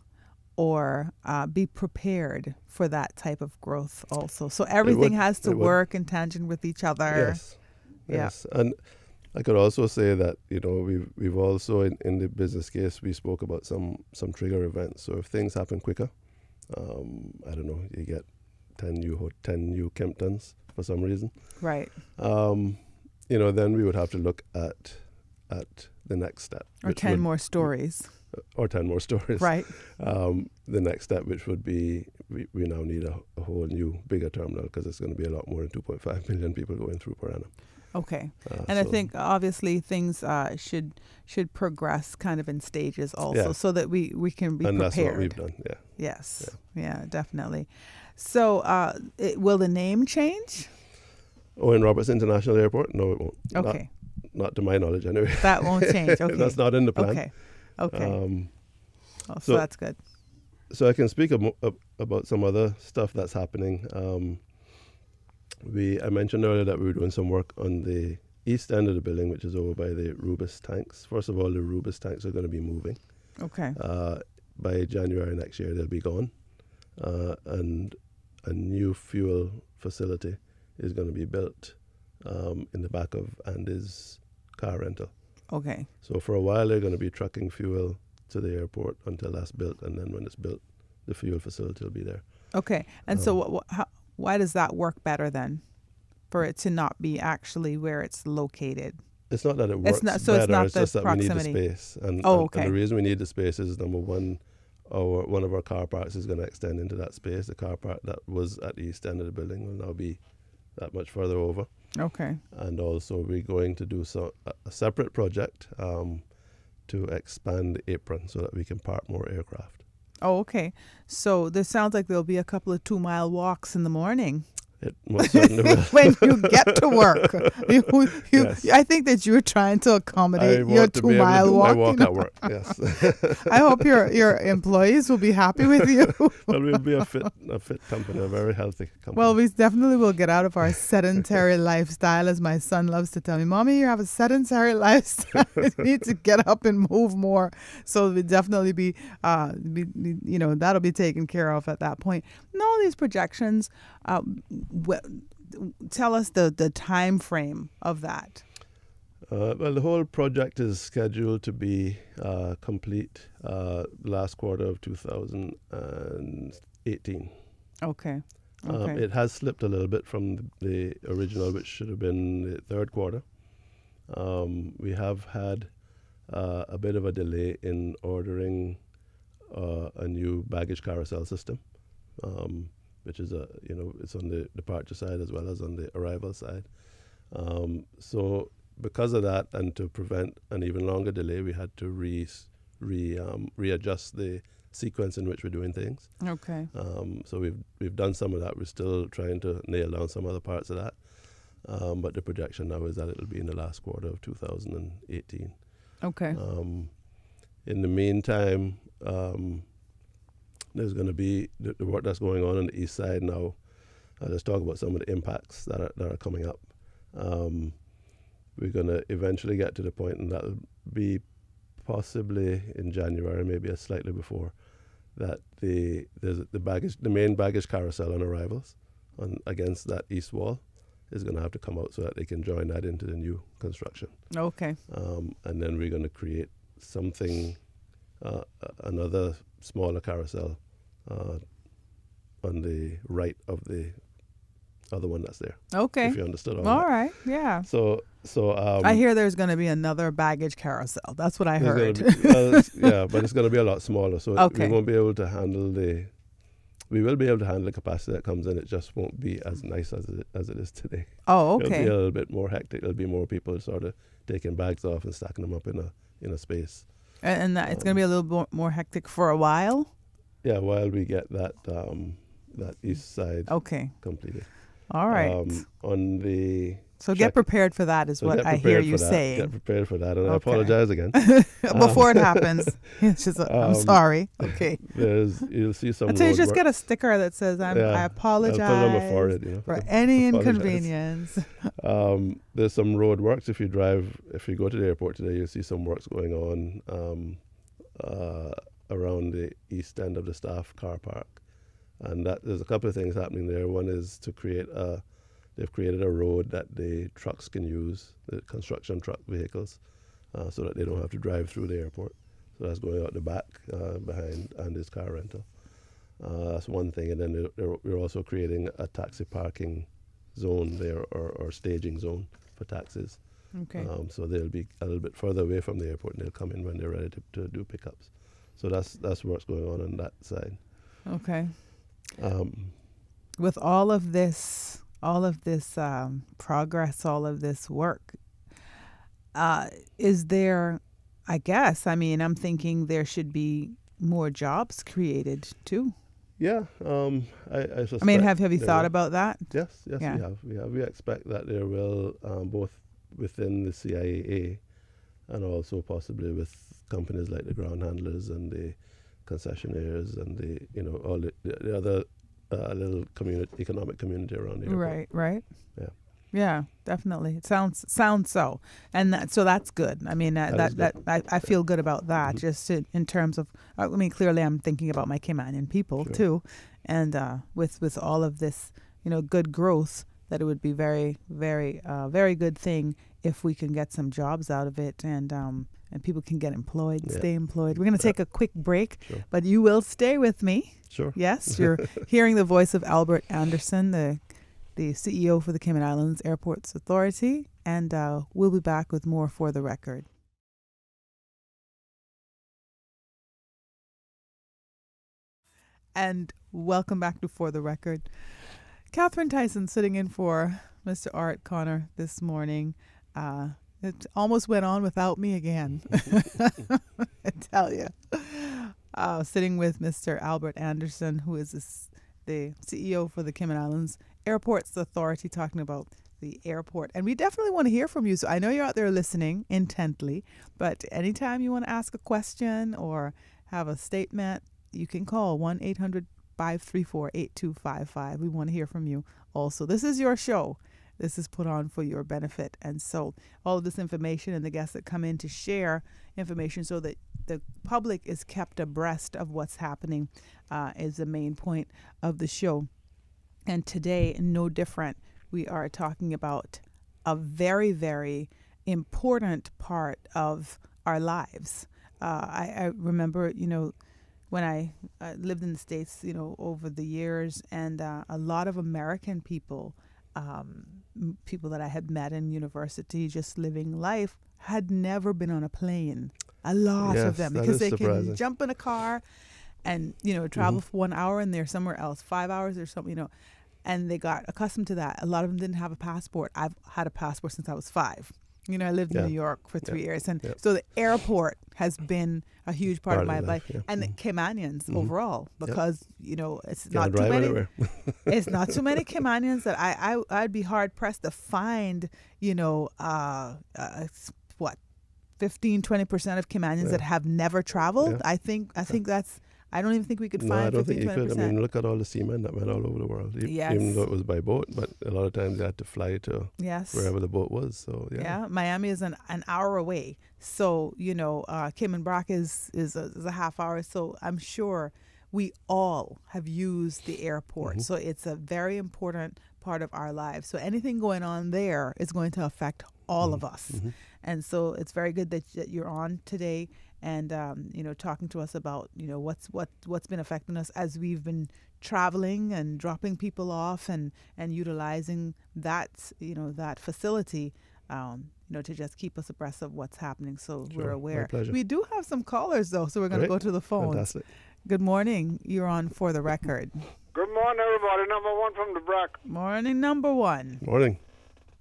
or be prepared for that type of growth also. So everything has to work in tangent with each other. Yes. And I could also say that, we've also in the business case, we spoke about some trigger events. So if things happen quicker, I don't know, you get 10 new Kimptons for some reason. Right. Then we would have to look at the next step. Or 10 more stories. Or 10 more stories. Right. The next step, which would be, we now need a whole new, bigger terminal, because it's going to be a lot more than 2.5 million people going through per annum. Okay. And I think obviously things should progress kind of in stages also, so that we can be prepared. And that's what we've done, yeah. Yes. Yeah, definitely. So will the name change? In Roberts International Airport? No, it won't. Okay. Not to my knowledge, anyway. That won't change. Okay. That's not in the plan. Okay. So that's good. So I can speak about some other stuff that's happening. I mentioned earlier that we were doing some work on the east end of the building, which is over by the Rubis tanks. First of all, the Rubis tanks are going to be moving. Okay. By January next year, they'll be gone. And a new fuel facility is going to be built in the back of Andy's car rental. Okay. So for a while, they're going to be trucking fuel to the airport until that's built. And then when it's built, the fuel facility will be there. Okay. And so why does that work better then, for it to not be actually where it's located? It's not that it works better, it's just that proximity. We need the space. And the reason we need the space is, number one, one of our car parks is going to extend into that space. The car park that was at the east end of the building will now be that much further over. Okay. And also we're going to do a separate project to expand the apron so that we can park more aircraft. Oh, okay. So this sounds like there'll be a couple of 2-mile walks in the morning. It most certainly will. When you get to work. Yes. I think that you're trying to accommodate your 2-mile walk. I walk at work, yes. I hope your employees will be happy with you. Well, we'll be a fit company, a very healthy company. Well, we definitely will get out of our sedentary lifestyle, as my son loves to tell me. Mommy, you have a sedentary lifestyle. You need to get up and move more. So we'll definitely be that'll be taken care of at that point. And all these projections, tell us the time frame of that. Well, the whole project is scheduled to be complete last quarter of 2018. Okay. It has slipped a little bit from the original, which should have been the third quarter. We have had a bit of a delay in ordering a new baggage carousel system, which is it's on the departure side as well as on the arrival side. So because of that, and to prevent an even longer delay, we had to readjust the sequence in which we're doing things. Okay. So we've done some of that. We're still trying to nail down some other parts of that. But the projection now is that it'll be in the last quarter of 2018. Okay. In the meantime, there's going to be the work that's going on the east side now. I'll just talk about some of the impacts that are coming up. We're going to eventually get to the point, and that'll be possibly in January, maybe slightly before, that the main baggage carousel on arrivals against that east wall is going to have to come out so that they can join that into the new construction. Okay. And then we're going to create something, another smaller carousel on the right of the other one that's there. Okay. If you understood all that. Right, yeah. So I hear there's going to be another baggage carousel. That's what I heard. Yeah, but it's going to be a lot smaller. So okay. We won't be able to handle we will be able to handle the capacity that comes in. It just won't be as nice as it is today. Oh, okay. It'll be a little bit more hectic. There'll be more people sort of taking bags off and stacking them up in a space. And that it's going to be a little more hectic for a while? Yeah, while we get that east side completed. All right. So get prepared for that is what I hear you saying. Get prepared for that, and I apologize again. Before it happens. I'm sorry. Okay. You'll see some. So you just get a sticker that says, I apologize I'll put it on my forehead, for any inconvenience. There's some road works. If you go to the airport today, you'll see some works going on around the east end of the staff car park. And there's a couple of things happening there. One is they've created a road that the trucks can use, the construction truck vehicles, so that they don't have to drive through the airport. So that's going out the back behind Andy's car rental. That's one thing. And then we're also creating a taxi parking zone there, or staging zone for taxis. Okay. So they'll be a little bit further away from the airport, and they'll come in when they're ready to do pickups. So that's what's going on that side. Okay. With all of this progress, all of this work, is there, I guess, I'm thinking there should be more jobs created too. Yeah. I suspect. Have you thought about that? Yes, yeah. We have. We expect that there will, both within the CIAA and also possibly with companies like the ground handlers and the concessionaires and all the other little economic community around the airport. Right. Yeah. Yeah, definitely. It sounds so, and so that's good. I mean, I feel good about that. Just in terms of, I mean, clearly I'm thinking about my Caymanian people too, and with all of this, good growth, that it would be very, very, very good thing if we can get some jobs out of it, and people can get employed, stay employed. We're going to take a quick break, but you will stay with me. Sure. Yes, you're hearing the voice of Albert Anderson, the CEO for the Cayman Islands Airports Authority, and we'll be back with more For the Record. And welcome back to For the Record. Catherine Tyson sitting in for Mr. Art Connor this morning. It almost went on without me again. I tell you. Sitting with Mr. Albert Anderson, who is the CEO for the Cayman Islands Airports Authority, talking about the airport. And we definitely want to hear from you. So I know you're out there listening intently, but anytime you want to ask a question or have a statement, you can call 1-800-534-8255. We want to hear from you also. This is your show. This is put on for your benefit. And so all of this information and the guests that come in to share information so that the public is kept abreast of what's happening is the main point of the show. And today, no different, we are talking about a very, very important part of our lives. I remember, when I lived in the States, over the years, and a lot of American people, people that I had met in university, just living life, had never been on a plane. A lot of them, because they can jump in a car and, travel for 1 hour and they're somewhere else, 5 hours or something, and they got accustomed to that. A lot of them didn't have a passport. I've had a passport since I was 5. I lived in New York for 3 years. And so the airport has been a huge part of my life. Yeah. And the Caymanians overall, because, it's not too many. It's not too many Caymanians that I'd be hard pressed to find, 15-20% of Caymanians that have never traveled. I think that's, I don't even think we could find 15-20%. I don't think you could. I mean, look at all the seamen that went all over the world, even though it was by boat, but a lot of times they had to fly to wherever the boat was. So Miami is an hour away. So, Cayman Brac is a half hour. So I'm sure we all have used the airport. So it's a very important part of our lives. So anything going on there is going to affect all of us. And so it's very good that you're on today and, talking to us about, what's been affecting us as we've been traveling and dropping people off and utilizing that, that facility, to just keep us abreast of what's happening. So we're aware. We do have some callers, though, so we're going to go to the phones. Fantastic. Good morning. You're on For the Record. Good morning, everybody. Number one from the Brac. Morning, number one. Morning.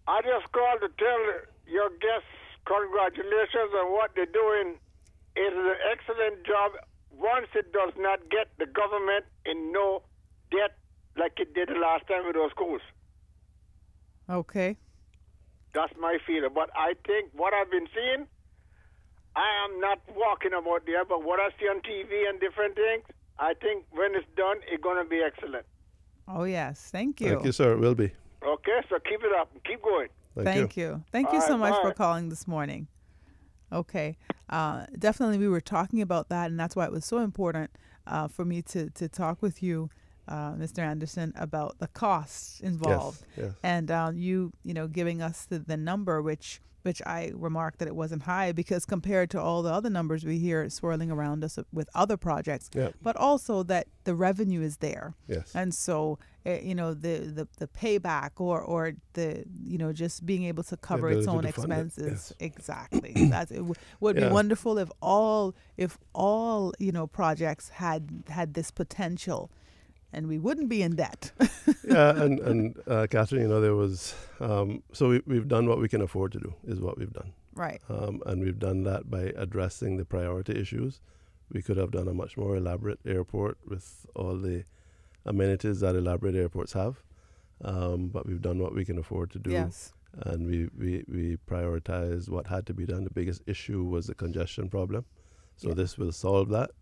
I just called to tell your guests congratulations on what they're doing. It is an excellent job once it does not get the government in no debt like it did the last time with those schools. Okay. That's my feeling. But I think what I've been seeing, I am not walking about there, but what I see on TV and different things, I think when it's done, it's going to be excellent. Oh, yes. Thank you. Thank you, sir. It will be. Okay, so keep it up and keep going. Thank you. Thank you so much for calling this morning. Okay. Definitely we were talking about that, and that's why it was so important for me to talk with you, Mr. Anderson, about the costs involved. Yes. And you giving us the number, which I remarked that it wasn't high because compared to all the other numbers we hear swirling around us with other projects, but also that the revenue is there. Yes. And so, the payback or the, just being able to cover its own expenses. Exactly. It would be wonderful if all projects had this potential. And we wouldn't be in debt. and Catherine, there was, so we've done what we can afford to do is what we've done. Right. And we've done that by addressing the priority issues. We could have done a much more elaborate airport with all the amenities that elaborate airports have. But we've done what we can afford to do. Yes. And we prioritized what had to be done. The biggest issue was the congestion problem. So this will solve that.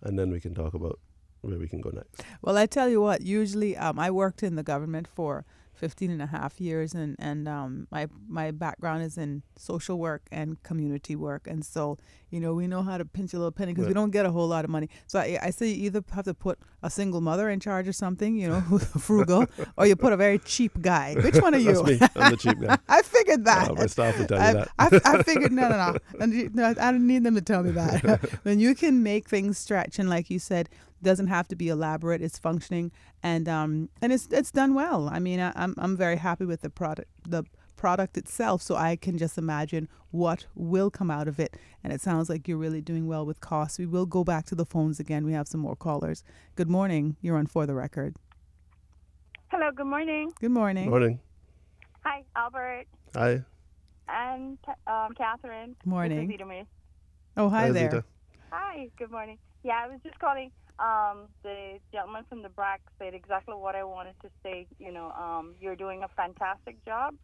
and then we can talk about where we can go next. Well, I tell you what, usually I worked in the government for 15 and a half years, and my background is in social work and community work. And so, we know how to pinch a little penny because we don't get a whole lot of money. So I say you either have to put a single mother in charge or something, who's frugal, or you put a very cheap guy. Which one are you? That's me. I'm the cheap guy. I figured that. My staff will tell you that. I figured, no. I don't need them to tell me that. When you can make things stretch, and like you said, doesn't have to be elaborate. It's functioning, and it's done well. I mean, I'm very happy with the product itself. So I can just imagine what will come out of it. And it sounds like you're really doing well with costs. We will go back to the phones again. We have some more callers. Good morning. You're on For the Record. Hello. Good morning. Good morning. Morning. Hi, Albert. Hi. And Catherine. Morning. This is Zita. Oh, hi there. Zita. Hi. Good morning. Yeah, I was just calling. The gentleman from the BRAC said exactly what I wanted to say. You're doing a fantastic job.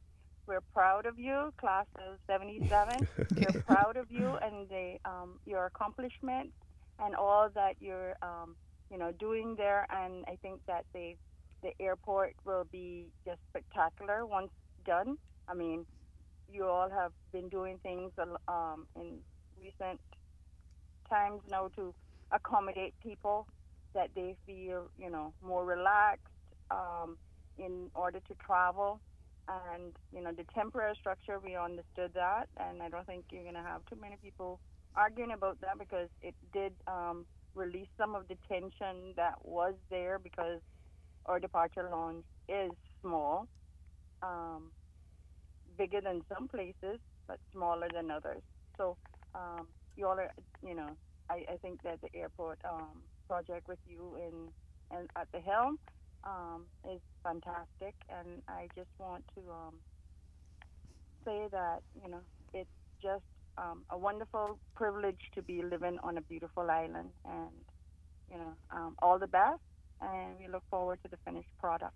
We're proud of you, class of 77. We're proud of you and your accomplishments and all that you're, doing there. And I think that the airport will be just spectacular once done. I mean, you all have been doing things in recent times now to accommodate people that they feel, more relaxed in order to travel. And, the temporary structure, we understood that. And I don't think you're going to have too many people arguing about that because it did release some of the tension that was there because our departure lounge is small, bigger than some places, but smaller than others. So you all are, I think that the airport project with you and at the helm is fantastic, and I just want to say that it's just a wonderful privilege to be living on a beautiful island, and all the best, and we look forward to the finished product.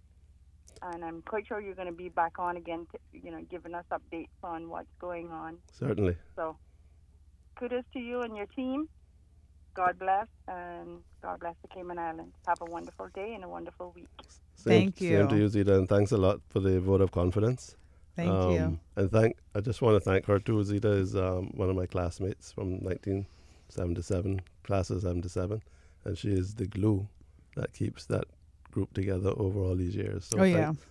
And I'm quite sure you're going to be back on again, giving us updates on what's going on. Certainly. So kudos to you and your team. God bless, and God bless the Cayman Islands. Have a wonderful day and a wonderful week. Thank you. Same to you, Zita, and thanks a lot for the vote of confidence. Thank you. And I just want to thank her too. Zita is one of my classmates from 1977, class of 77, and she is the glue that keeps that group together over all these years. So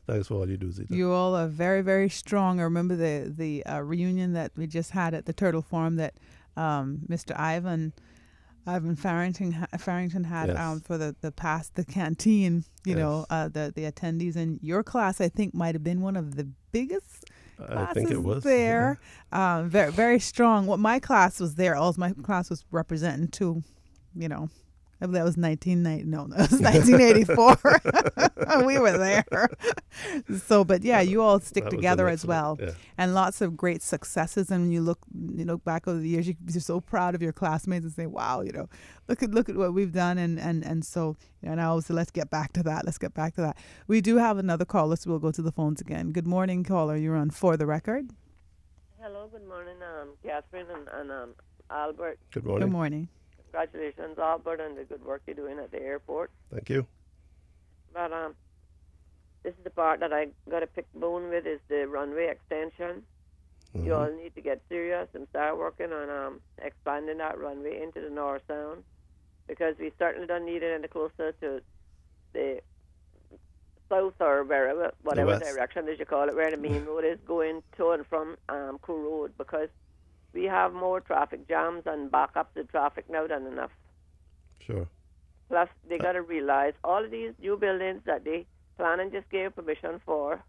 thanks for all you do, Zita. You all are very, very strong. I remember the reunion that we just had at the Turtle Farm that Mr. Ivan Farrington had for the canteen, the attendees. And your class, I think, might have been one of the biggest classes I think it was there. Yeah. Very, very strong. What my class was there, all my class was representing too, that was 1984. We were there. So, but yeah, you all stick together as well, and lots of great successes. And when you look back over the years, you're so proud of your classmates and say, "Wow, look at what we've done." And so, and I always say, let's get back to that. We do have another caller, so we'll go to the phones again. Good morning, caller. You're on For the Record. Hello. Good morning, Catherine and Albert. Good morning. Good morning. Congratulations, Albert, on the good work you're doing at the airport. Thank you. But this is the part that I got to pick bone with is the runway extension. Mm-hmm. You all need to get serious and start working on expanding that runway into the North Sound, because we certainly don't need it any closer to the south or whatever direction as you call it, where the main road is going to and from Cool Road, because we have more traffic jams and backups of traffic now than enough. Sure. Plus, they got to realize all of these new buildings that they plan and just gave permission for,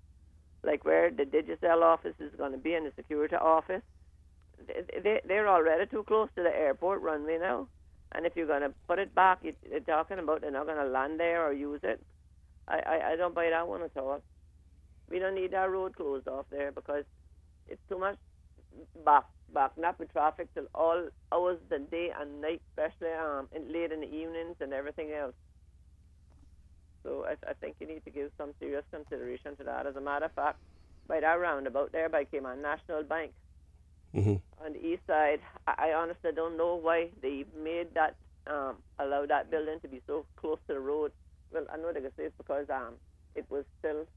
like where the Digicel office is going to be and the security office, they're already too close to the airport runway now. And if you're going to put it back, you're talking about they're not going to land there or use it. I don't buy that one at all. We don't need that road closed off there because it's too much backing up with traffic till all hours of the day and night, especially late in the evenings and everything else. So I think you need to give some serious consideration to that. As a matter of fact, by that roundabout there by Cayman National Bank, on the east side, I honestly don't know why they made that allow that building to be so close to the road. Well, I know they can say it's because it was still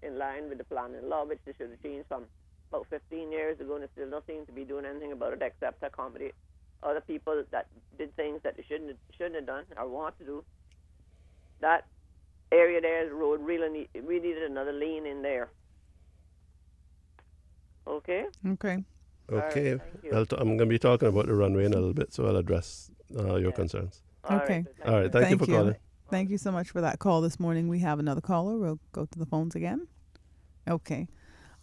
in line with the planning law, which they should have changed from about 15 years ago, and they still don't seem to be doing anything about it except to accommodate other people that did things that they shouldn't have done or want to do. That area there, the road, we needed another lane in there. Okay? Okay. Okay. Right, thank you. I'm going to be talking about the runway in a little bit, so I'll address your concerns. Okay. All right. Thank you for calling. Thank you so much for that call this morning. We have another caller. We'll go to the phones again. Okay.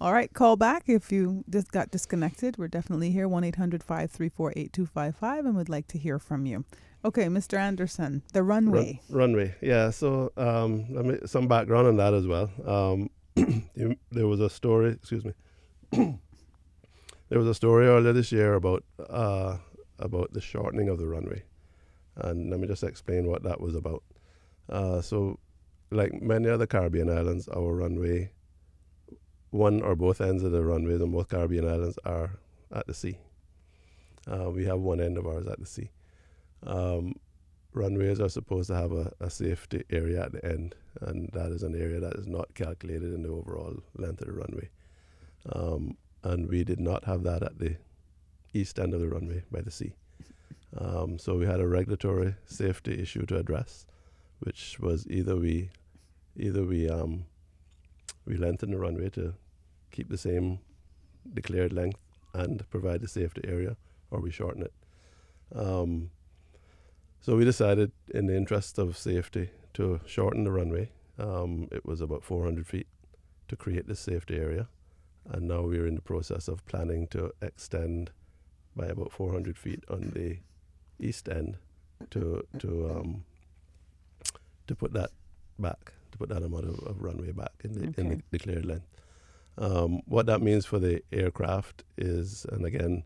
All right. Call back if you just got disconnected. We're definitely here, 1-800-534-8255, and would like to hear from you. Okay, Mr. Anderson, the runway. Runway. Yeah. So some background on that as well. There was a story, excuse me. There was a story earlier this year about the shortening of the runway. And let me just explain what that was about. So, like many other Caribbean islands, our runway, one or both ends of the runways on both Caribbean islands are at the sea. We have one end of ours at the sea. Runways are supposed to have a safety area at the end, and that is an area that is not calculated in the overall length of the runway. And we did not have that at the east end of the runway by the sea. So we had a regulatory safety issue to address, which was either we lengthen the runway to keep the same declared length and provide the safety area, or we shorten it. So we decided, in the interest of safety, to shorten the runway. It was about 400 feet to create this safety area, and now we're in the process of planning to extend by about 400 feet on the east end to put that back, to put that amount of runway back in the declared length. What that means for the aircraft is, and again,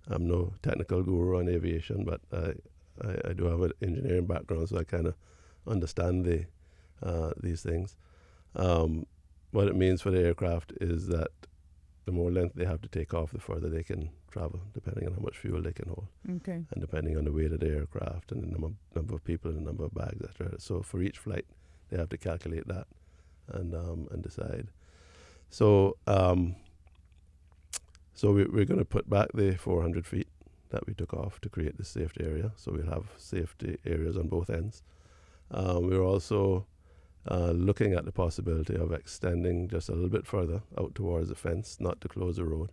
I'm no technical guru on aviation, but I do have an engineering background, so I kind of understand these things. What it means for the aircraft is that the more length they have to take off, the further they can travel, depending on how much fuel they can hold. Okay. And depending on the weight of the aircraft and the number of people and the number of bags, etc. So for each flight, they have to calculate that and decide. So we're going to put back the 400 feet that we took off to create this safety area. So we'll have safety areas on both ends. We're also looking at the possibility of extending just a little bit further out towards the fence, not to close the road,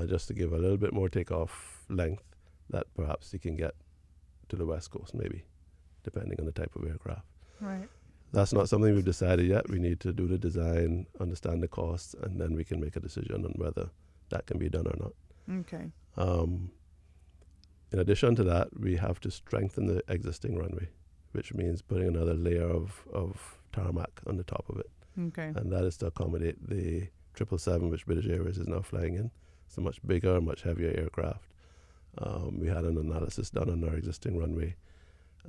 just to give a little bit more takeoff length that perhaps you can get to the west coast, maybe, depending on the type of aircraft. Right. That's not something we've decided yet. We need to do the design, understand the costs, and then we can make a decision on whether that can be done or not. Okay. In addition to that, we have to strengthen the existing runway, which means putting another layer of tarmac on the top of it. Okay. And that is to accommodate the 777, which British Airways is now flying in. It's a much bigger, much heavier aircraft. We had an analysis done on our existing runway,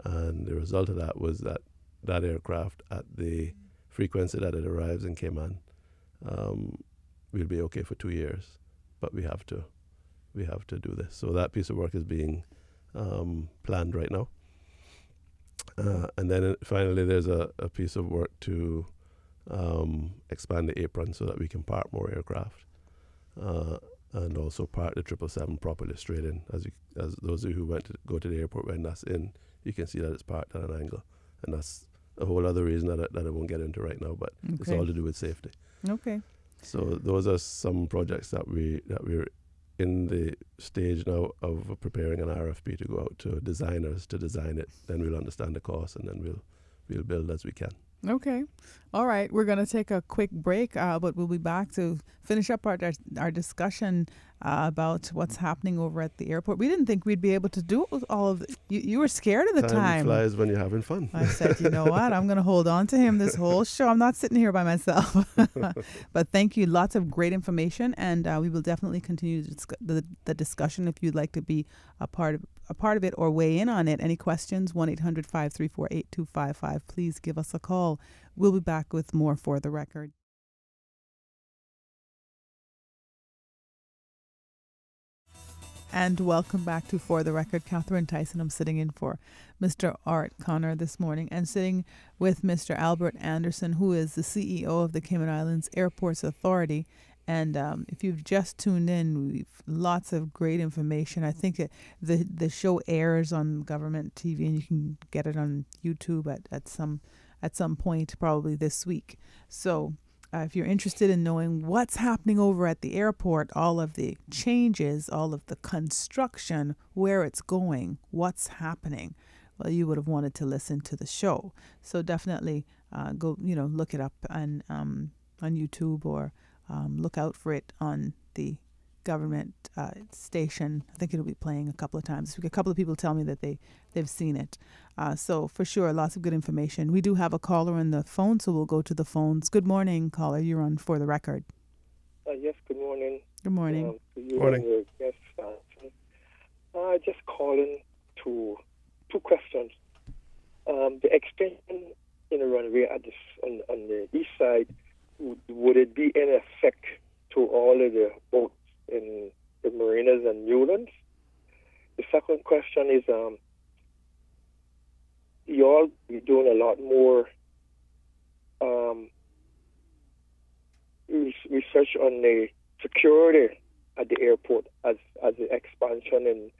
and the result of that was that aircraft, at the frequency that it arrives in Cayman, will be okay for 2 years, but we have to do this. So that piece of work is being planned right now. And then finally, there's a piece of work to expand the apron so that we can park more aircraft, and also park the 777 properly straight in. As those of you who go to the airport when that's in, you can see that it's parked at an angle, and that's a whole other reason that I won't get into right now. But it's all to do with safety. Okay. So those are some projects that we're in the stage now of preparing an RFP to go out to designers to design it. Then we'll understand the cost, and then we'll build as we can. Okay. All right. We're going to take a quick break, but we'll be back to finish up our discussion about what's happening over at the airport. We didn't think we'd be able to do all of it. You were scared at the time. Time flies when you're having fun. I said, you know what? I'm going to hold on to him this whole show. I'm not sitting here by myself. But thank you. Lots of great information, and we will definitely continue the discussion if you'd like to be a part of it or weigh in on it. Any questions? 1-800-534-8255. Please give us a call. We'll be back with more For the Record. And welcome back to For the Record. Catherine Tyson. I'm sitting in for Mr. Art Connor this morning and sitting with Mr. Albert Anderson, who is the CEO of the Cayman Islands Airports Authority. And if you've just tuned in, we've lots of great information. I think the show airs on government TV, and you can get it on YouTube at some point, probably this week. So if you're interested in knowing what's happening over at the airport, all of the changes, all of the construction, where it's going, what's happening, well, you would have wanted to listen to the show. So definitely go, look it up on YouTube, or look out for it on the government station. I think it'll be playing a couple of times this week. A couple of people tell me that they've seen it. So for sure, lots of good information. We do have a caller on the phone, so we'll go to the phones. Good morning, caller. You're on For the Record. Yes, good morning. Good morning. To you Morning. and your guests. Just calling to two questions. The extension in the runway on the east side, would it be in effect to all of the boats in the marinas and Newlands? The second question is, you all be doing a lot more research on the security at the airport as the expansion and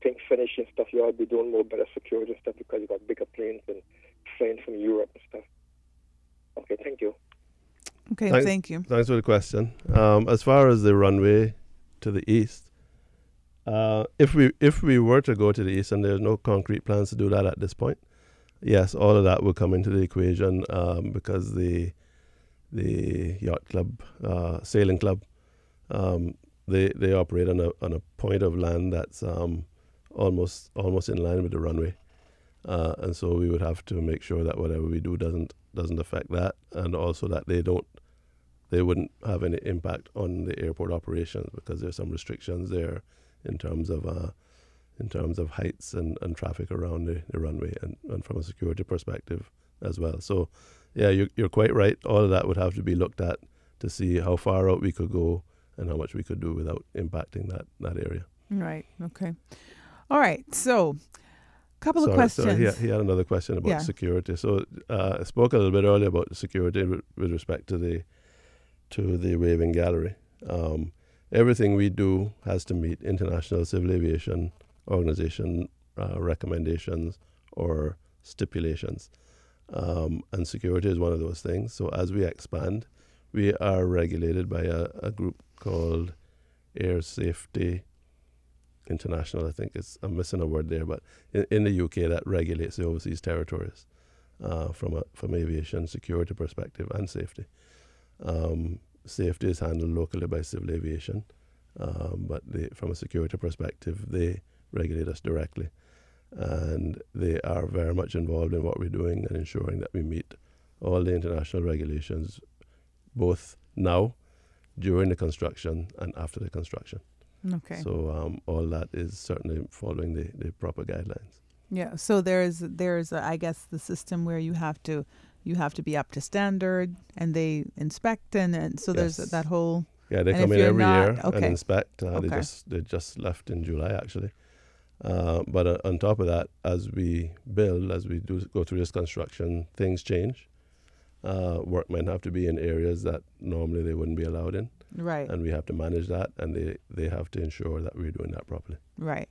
things finish and stuff. You all be doing more better security and stuff because you got bigger planes and flying from Europe and stuff. Okay, thank you. Okay, thank you. Thanks for the question. As far as the runway to the east, if we were to go to the east, and there's no concrete plans to do that at this point, yes, all of that will come into the equation because the yacht club, sailing club, they operate on a point of land that's almost in line with the runway, and so we would have to make sure that whatever we do doesn't affect that, and also that they wouldn't have any impact on the airport operations, because there's some restrictions there in terms of heights and traffic around the runway, and from a security perspective as well. So yeah, you're quite right. All of that would have to be looked at to see how far out we could go and how much we could do without impacting that area. Right. Okay. All right. So couple of questions. Sorry, he had another question about security. So I spoke a little bit earlier about security with respect to the waving gallery. Everything we do has to meet International Civil Aviation Organization recommendations or stipulations. And security is one of those things. So as we expand, we are regulated by a group called Air Safety International. I think I'm missing a word there, but in the UK that regulates the overseas territories from aviation security perspective and safety. Safety is handled locally by civil aviation, but from a security perspective, they regulate us directly. And they are very much involved in what we're doing and ensuring that we meet all the international regulations, both now, during the construction, and after the construction. Okay. So all that is certainly following the proper guidelines. Yeah. So there's I guess the system where you have to be up to standard, and they inspect, and so Yes. there's that whole. Yeah, they come in every year and inspect. They just left in July actually. But on top of that, as we do go through this construction, things change. Workmen have to be in areas that normally they wouldn't be allowed in. Right. And we have to manage that, and they have to ensure that we're doing that properly. Right.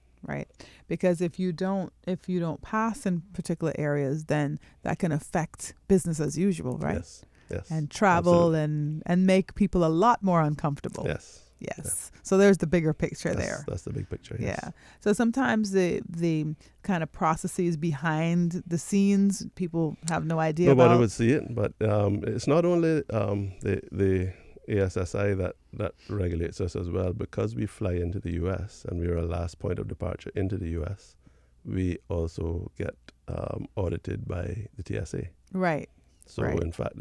Because if you don't pass in particular areas, then that can affect business as usual, right? Yes. And travel absolutely. and make people a lot more uncomfortable. Yes. Yeah. So there's the bigger picture there. That's the big picture. Yes. Yeah. So sometimes the kind of processes behind the scenes, people have no idea about. Nobody would see it, but it's not only the ASSI that regulates us as well. Because we fly into the U.S. and we're a last point of departure into the U.S., we also get audited by the TSA. Right. So in fact,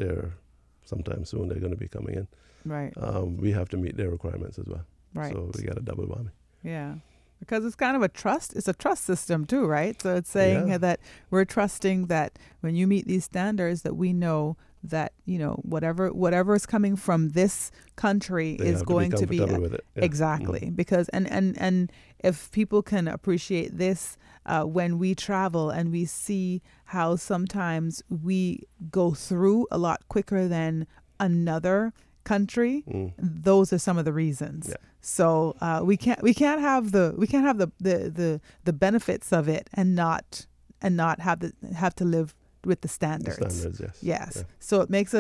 sometime soon they're going to be coming in. Right. We have to meet their requirements as well. Right. So we get a double whammy. Yeah. Because it's kind of it's a trust system too, right? So it's saying that we're trusting that when you meet these standards, that we know that whatever is coming from this country They is have going to be comfortable with it. Yeah. Exactly, because and if people can appreciate this when we travel and we see how sometimes we go through a lot quicker than another country, those are some of the reasons. Yeah. So we can't have the benefits of it and not have to live with the standards. The standards, yes. Yes. Yeah. So it makes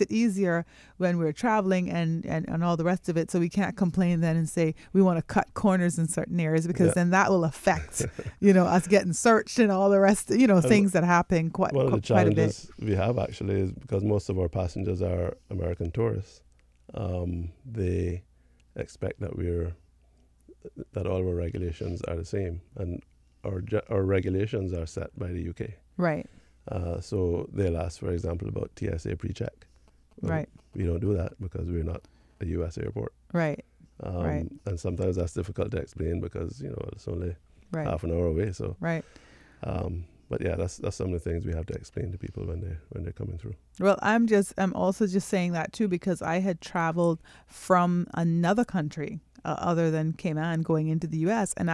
it easier when we're traveling and all the rest of it. So we can't complain then and say we want to cut corners in certain areas, because then that will affect us getting searched and all the rest. Things that happen quite one of the quite a bit. challenges we have actually is because most of our passengers are American tourists. They expect that all of our regulations are the same, and our regulations are set by the UK. Right. So they'll ask, for example, about TSA pre-check. Well, Right. We don't do that because we're not a US airport. Right. Right. And sometimes that's difficult to explain because it's only Right. half an hour away. So. Right. But yeah, that's some of the things we have to explain to people when they're coming through. Well, I'm also just saying that too, because I had traveled from another country other than Cayman going into the U.S. and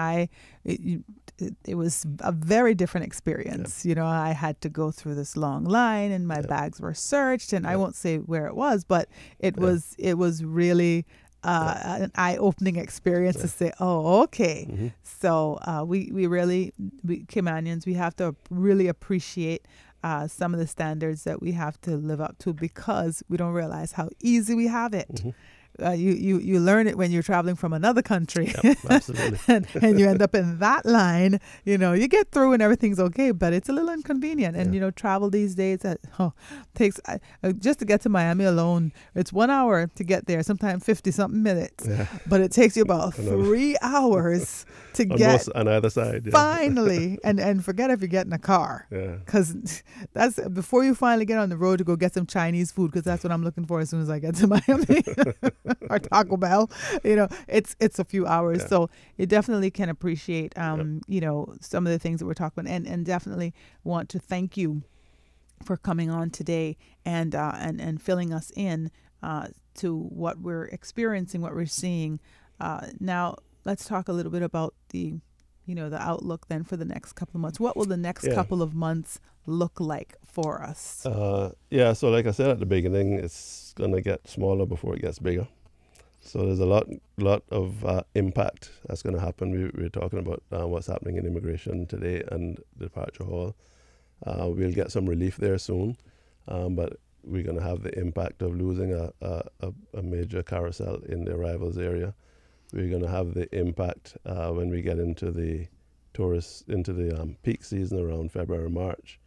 it was a very different experience. Yeah. I had to go through this long line and my bags were searched, and I won't say where it was, but it was really an eye-opening experience to say, oh, okay. Mm-hmm. So we Caymanians, we have to really appreciate some of the standards that we have to live up to, because we don't realize how easy we have it. Mm-hmm. You learn it when you're traveling from another country. Yep, absolutely. and you end up in that line. You get through and everything's okay, but it's a little inconvenient. And travel these days takes just to get to Miami alone, it's 1 hour to get there, sometimes 50 something minutes. Yeah. But it takes you about 3 hours to get on either side. Yeah. Finally, and forget if you get in a car. Yeah. Because that's before you finally get on the road to go get some Chinese food, because that's what I'm looking for as soon as I get to Miami. Or Taco Bell, it's a few hours. Yeah. So you definitely can appreciate, some of the things that we're talking about, and definitely want to thank you for coming on today and filling us in to what we're experiencing, what we're seeing. Now let's talk a little bit about the outlook then for the next couple of months. What will the next couple of months look like for us? So like I said at the beginning, it's going to get smaller before it gets bigger. So there's a lot of impact that's going to happen. We're talking about what's happening in immigration today and the departure hall. We'll get some relief there soon, but we're going to have the impact of losing a major carousel in the arrivals area. We're going to have the impact when we get into the peak season around February, March,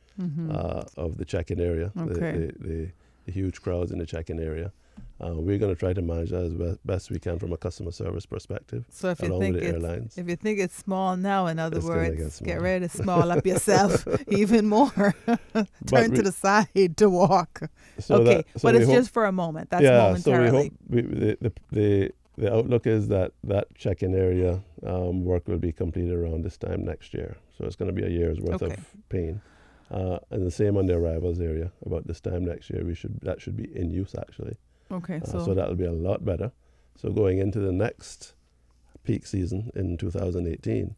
of the check-in area, the huge crowds in the check-in area. We're going to try to manage that as best we can from a customer service perspective. So if you think it's small now, in other words, get ready to small up yourself even more. Turn to the side to walk. But it's just for a moment. That's momentarily. So we hope the outlook is that check-in area work will be completed around this time next year. So it's going to be a year's worth of pain. And the same on the arrivals area. About this time next year, that should be in use actually. Okay, so that'll be a lot better. So going into the next peak season in 2018,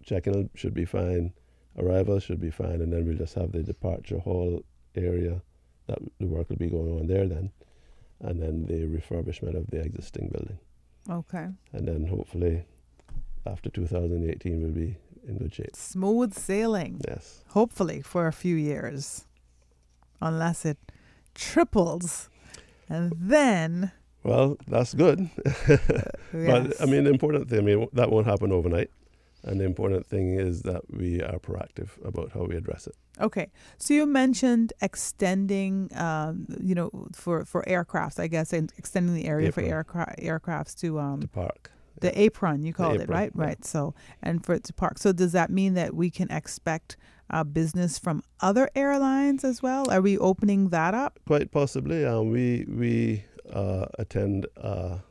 check-in should be fine, arrivals should be fine, and then we'll just have the departure hall area that the work will be going on there then, and then the refurbishment of the existing building. Okay. And then hopefully after 2018 we'll be in good shape. Smooth sailing. Yes. Hopefully for a few years, unless it triples, and then. Well, that's good. But I mean, the important thing, that won't happen overnight. And the important thing is that we are proactive about how we address it. Okay. So you mentioned extending, for aircrafts, I guess, and extending the area for aircrafts to park. The apron, you called it, right? Yeah. Right. So, and for it to park. So does that mean that we can expect business from other airlines as well? Are we opening that up? Quite possibly. We attend a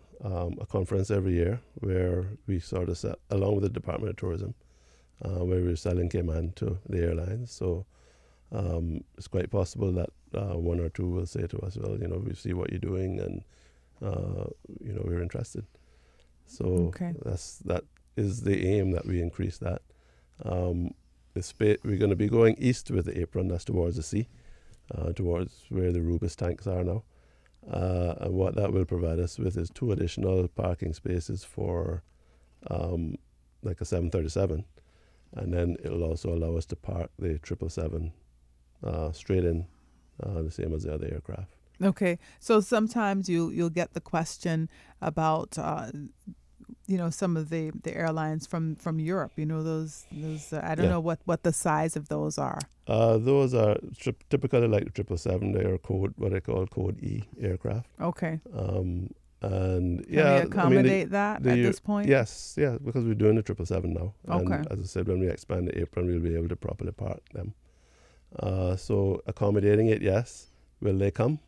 conference every year where we sort of along with the Department of Tourism, where we're selling Cayman to the airlines. So It's quite possible that one or two will say to us, well, we see what you're doing, and we're interested. So that is the aim, that we increase that. We're going to be going east with the apron. That's towards the sea, towards where the Rubis tanks are now. And what that will provide us with is 2 additional parking spaces for like a 737, and then it'll also allow us to park the 777 straight in, the same as the other aircraft. Okay, so sometimes you'll get the question about some of the airlines from Europe. Those I don't know what the size of those are. Those are typically like 777. They are what I call code E aircraft. Okay. And Can we accommodate that at this point? Yes, because we're doing the 777 now. Okay. And as I said, when we expand the apron, we'll be able to properly park them. So accommodating it, yes. Will they come?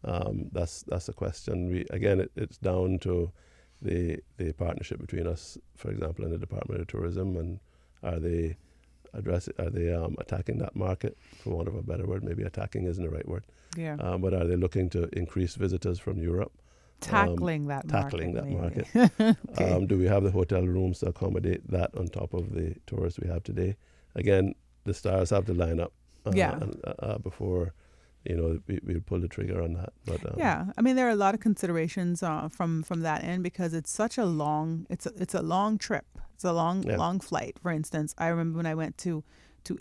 That's a question. It's down to the partnership between us, for example, and the Department of Tourism, and are they attacking that market, for want of a better word? Maybe attacking isn't the right word. Yeah. But are they looking to increase visitors from Europe? Tackling that market. Okay. Do we have the hotel rooms to accommodate that on top of the tourists we have today? Again, the stars have to line up before we'll pull the trigger on that. But there are a lot of considerations from that end, because it's such a long it's a long trip. It's a long flight. For instance, I remember when I went to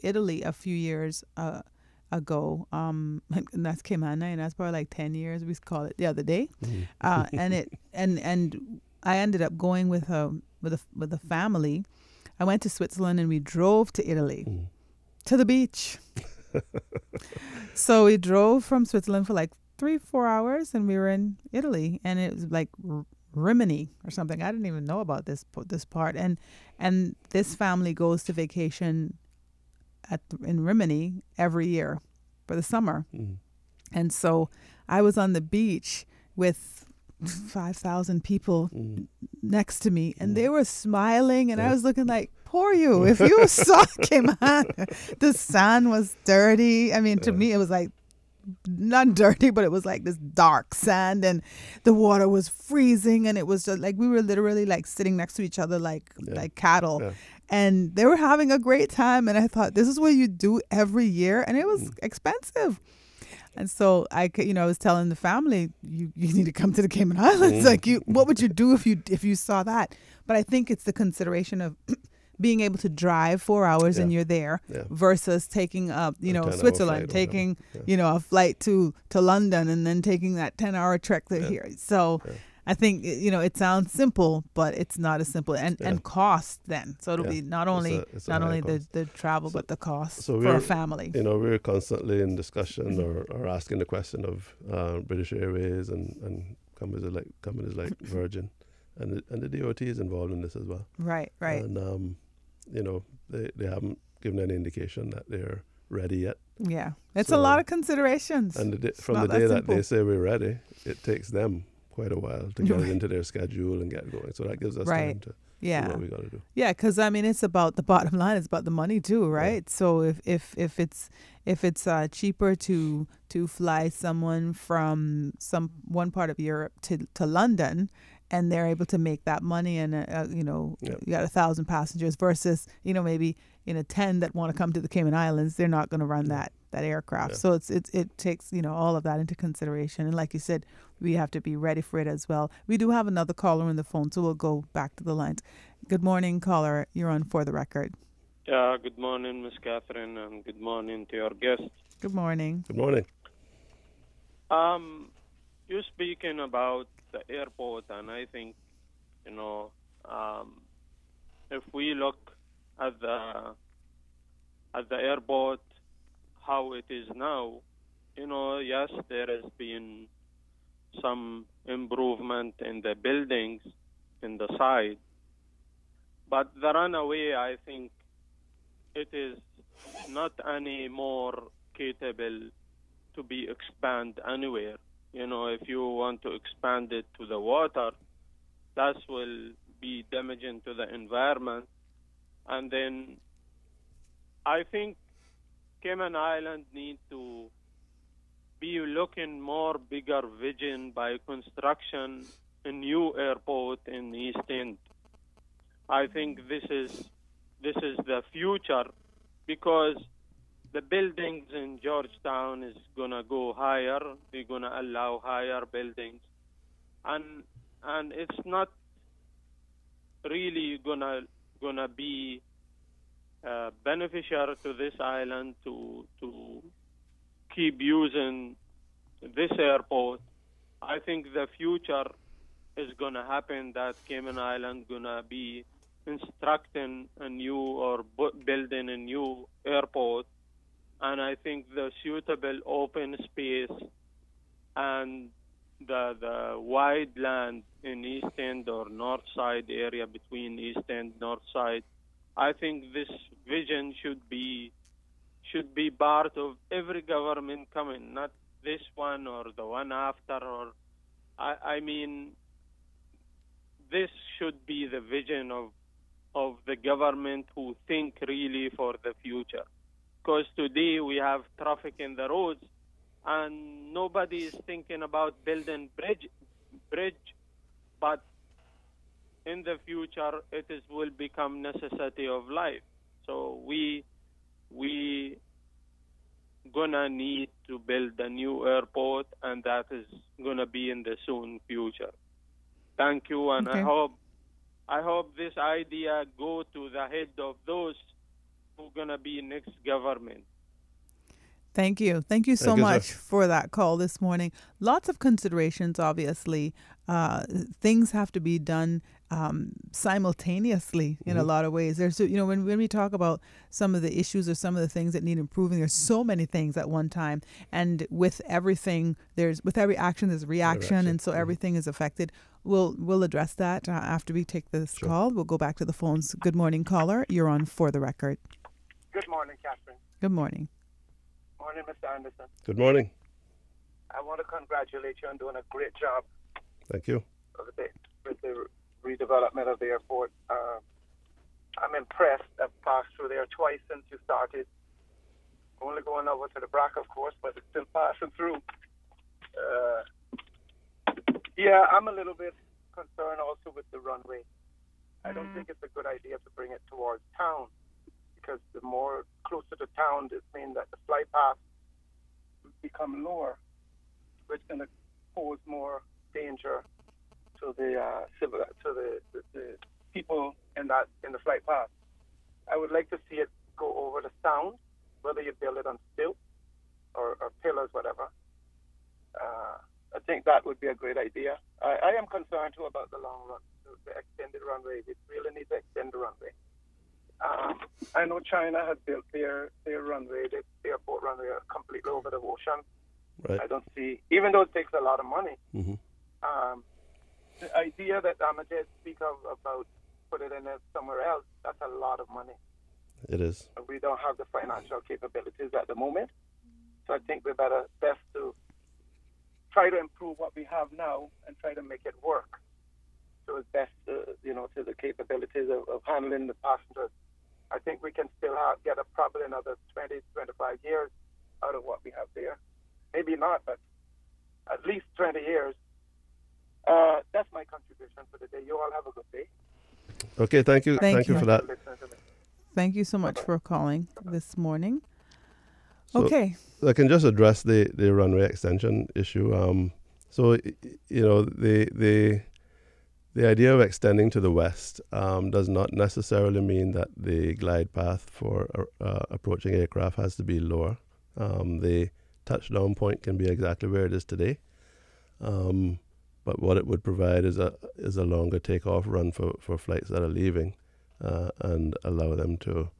Italy a few years ago, and that's Cayman, and that's probably like 10 years. We call it the other day, and I ended up going with a family. I went to Switzerland and we drove to Italy, to the beach. So we drove from Switzerland for like 3-4 hours, and we were in Italy, and it was like Rimini or something. I didn't even know about this part, and this family goes to vacation in Rimini every year for the summer. And so I was on the beach with 5,000 people next to me, and they were smiling, and I was looking like, poor you. If you saw Cayman, the sand was dirty. I mean, to me, it was like, not dirty, but it was like this dark sand, and the water was freezing, and it was just like we were literally like sitting next to each other like cattle. Yeah. And they were having a great time, and I thought, this is what you do every year, and it was expensive. And so I was telling the family, you need to come to the Cayman Islands. What would you do if you saw that? But I think it's the consideration of being able to drive 4 hours and you're there versus taking Switzerland, taking a flight to London, and then taking that 10-hour trek to here. So I think it sounds simple, but it's not as simple, and cost then. So it'll be not only the travel, but the cost for a family. We're constantly in discussion or asking the question of British Airways and companies like Virgin, and the DOT is involved in this as well. Right. And they haven't given any indication that they're ready yet. Yeah, it's a lot of considerations. And from the day that they say we're ready, it takes them quite a while to get it into their schedule and get going. So that gives us time to do what we got to do. Yeah, because it's about the bottom line. It's about the money too, right? Yeah. So if it's cheaper to fly someone from one part of Europe to London, and they're able to make that money, and you got 1,000 passengers versus maybe 10 that want to come to the Cayman Islands, they're not going to run that aircraft. Yeah. So it takes all of that into consideration, and like you said, we have to be ready for it as well. We do have another caller on the phone, so we'll go back to the lines. Good morning, caller. You're on For the Record. Yeah, good morning, Miss Catherine, and good morning to your guest. Good morning. Good morning. You're speaking about the airport, and I think, if we look at the airport, how it is now, yes, there has been some improvement in the buildings in the side, but the runway, I think, it is not any more capable to be expanded anywhere. If you want to expand it to the water, that will be damaging to the environment. And then I think Cayman Island need to be looking more bigger vision by construction a new airport in East End. I think this is the future, because the buildings in Georgetown is gonna go higher. They're gonna allow higher buildings, and it's not really gonna be beneficial to this island to keep using this airport. I think the future is gonna happen that Cayman Island gonna be constructing a new or building a new airport, and I think the suitable open space and the wide land in East End or North Side area between East End North Side, I think this vision should be part of every government coming, not this one or the one after. Or I mean, this should be the vision of the government who think really for the future. Because today we have traffic in the roads, and nobody is thinking about building bridge, but in the future it will become necessity of life. So we gonna need to build a new airport, and that is gonna be in the soon future. Thank you, and Okay. I hope this idea go to the head of those who gonna be next government. Thank you. Thank you so Thank you, much sir. for that call this morning. Lots of considerations, obviously. Things have to be done simultaneously in a lot of ways. There's, when we talk about some of the issues or some of the things that need improving, there's so many things at one time. And with everything, with every action, there's a reaction. And so everything is affected. We'll address that after we take this call. We'll go back to the phones. Good morning, caller. You're on For the Record. Good morning, Catherine. Good morning. Morning, Mr. Anderson. Good morning. I want to congratulate you on doing a great job Thank you. with the redevelopment of the airport. I'm impressed. I've passed through there twice since you started. Only going over to the BRAC, of course, but it's still passing through. Yeah, I'm a little bit concerned also with the runway. I don't think it's a good idea to bring it towards town, because the more closer to town, this means that the flight path become lower, which is going to pose more danger to the people in the flight path. I would like to see it go over the sound, whether you build it on stilts or pillars, whatever. I think that would be a great idea. I am concerned too about the long run, the extended runway. We really need to extend the runway. I know China has built their runway, the airport runway, completely over the ocean. Right. I don't see, even though it takes a lot of money, Mm-hmm. the idea that Ahmed speak about put it in somewhere else, that's a lot of money. It is. We don't have the financial capabilities at the moment. So I think we're best to try to improve what we have now and try to make it work. So it's best, to the capabilities of handling the passengers. I think we can still get probably another 20, 25 years out of what we have there. Maybe not, but at least 20 years. That's my contribution for the day. You all have a good day. Okay, thank you. Thank Thank you you. for that. Thank you so much for calling this morning. So, Okay. I can just address the runway extension issue. The idea of extending to the west does not necessarily mean that the glide path for approaching aircraft has to be lower. The touchdown point can be exactly where it is today, but what it would provide is a longer takeoff run for flights that are leaving, and allow them to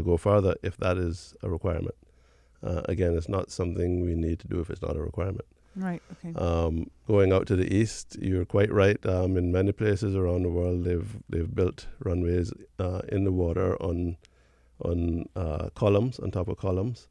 go farther if that is a requirement. Again, it's not something we need to do if it's not a requirement. Right. Okay. Going out to the east, you're quite right. In many places around the world, they've built runways in the water on columns, on top of columns.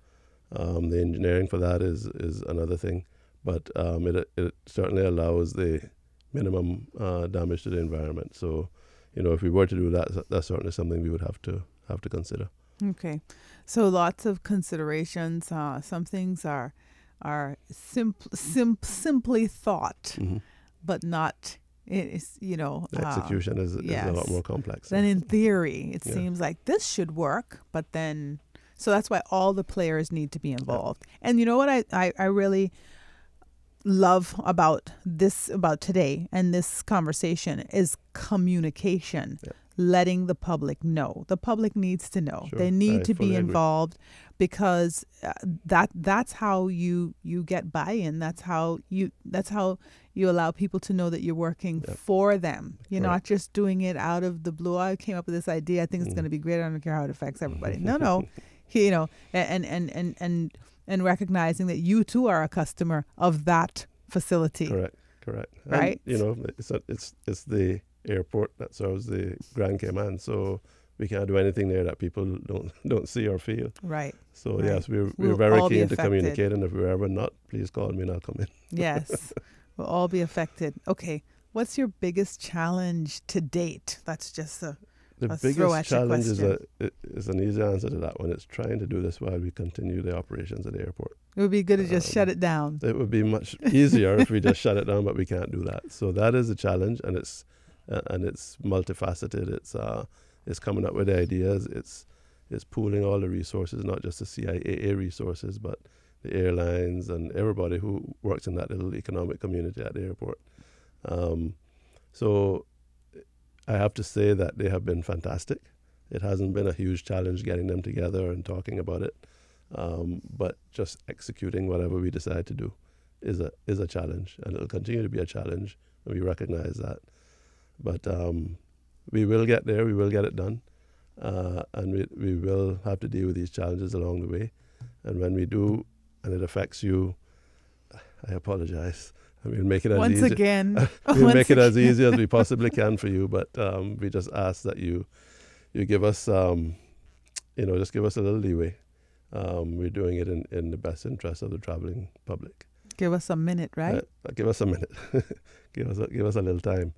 The engineering for that is another thing, but it certainly allows the minimum damage to the environment. So, if we were to do that, that's certainly something we would have to consider. Okay. So lots of considerations. Some things are simply thought, but not. It's The execution is a lot more complex. Then in theory, it seems like this should work, but then so that's why all the players need to be involved. And you know what I really love about today and this conversation is communication. Letting the public know. The public needs to know. Sure. They need to be involved because that's how you get buy-in. That's how you allow people to know that you're working for them. You're not just doing it out of the blue. I came up with this idea. I think it's going to be great. I don't care how it affects everybody. No. And recognizing that you too are a customer of that facility. Correct. Right. And, it's the airport that serves the Grand Cayman, so we can't do anything there that people don't see or feel. Right. So yes, we're very keen to communicate, and if we're ever not, please call me and I'll come in. Yes, we'll all be affected. Okay, what's your biggest challenge to date? That's just the biggest challenge is an easy answer to that one. It's trying to do this while we continue the operations at the airport. It would be good to just shut it down. It would be much easier if we just shut it down, but we can't do that. So that is a challenge, and it's multifaceted. It's coming up with ideas. It's pooling all the resources, not just the CIAA resources, but the airlines and everybody who works in that little economic community at the airport. So I have to say that they have been fantastic. It hasn't been a huge challenge getting them together and talking about it, but just executing whatever we decide to do is a challenge, and it'll continue to be a challenge, and we recognize that. But we will get there. We will get it done, and we will have to deal with these challenges along the way. And when we do, and it affects you, I apologize. We'll make it as once easy. Again. We'll make it as easy as we possibly can for you. But we just ask that you give us, just give us a little leeway. We're doing it in the best interest of the traveling public. Give us a minute, right? Give us a minute. give us a little time.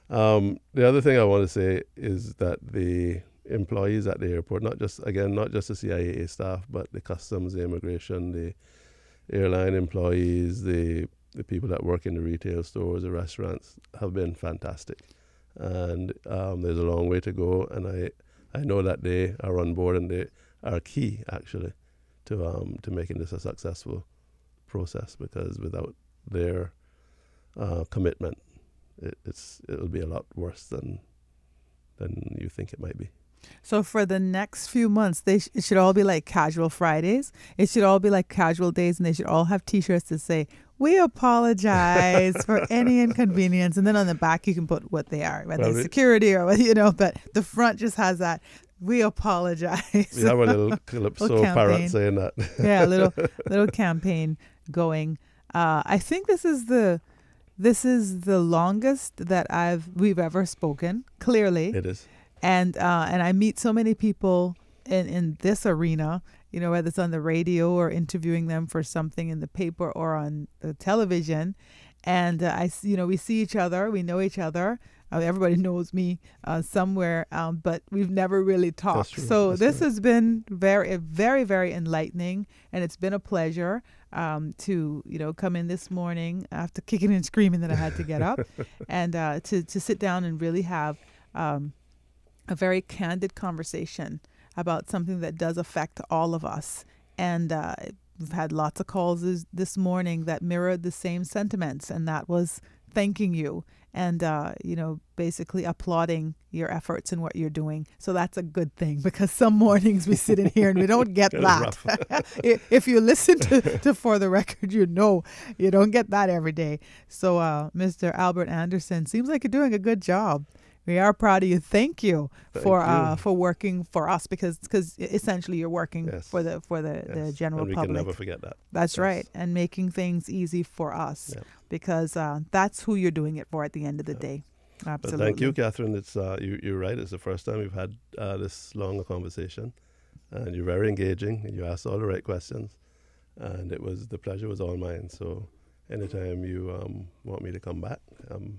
The other thing I want to say is that the employees at the airport, not just the CIAA staff, but the customs, the immigration, the airline employees, the people that work in the retail stores, the restaurants, have been fantastic. And there's a long way to go, and I know that they are on board, and they are key, actually, to making this a successful process, because without their commitment, it'll be a lot worse than you think it might be. So for the next few months, it should all be like casual Fridays. It should all be like casual days, and they should all have T-shirts that say, "We apologize for any inconvenience." And then on the back, you can put what they are, whether it's security or but the front just has that, "We apologize." We have a little calypso parrot saying that. Yeah, a little campaign going. I think this is the longest that we've ever spoken. Clearly, it is. And I meet so many people in this arena, whether it's on the radio or interviewing them for something in the paper or on the television. And we see each other, we know each other. Everybody knows me somewhere, but we've never really talked. So this has been very, very, very enlightening, and it's been a pleasure to come in this morning after kicking and screaming that I had to get up, and to sit down and really have a very candid conversation about something that does affect all of us. And we've had lots of calls this morning that mirrored the same sentiments, and that was thanking you and, basically applauding your efforts and what you're doing. So that's a good thing, because some mornings we sit in here and we don't get that. If you listen to For the Record, you don't get that every day. So Mr. Albert Anderson, seems like you're doing a good job. We are proud of you. Thank you for working for us, because essentially you're working for the general public. We can never forget that. That's right, and making things easy for us, because that's who you're doing it for at the end of the day. Absolutely. But thank you, Catherine. It's you're right. It's the first time we've had this long a conversation, and you're very engaging. And you asked all the right questions, and the pleasure was all mine. So anytime you want me to come back, I'm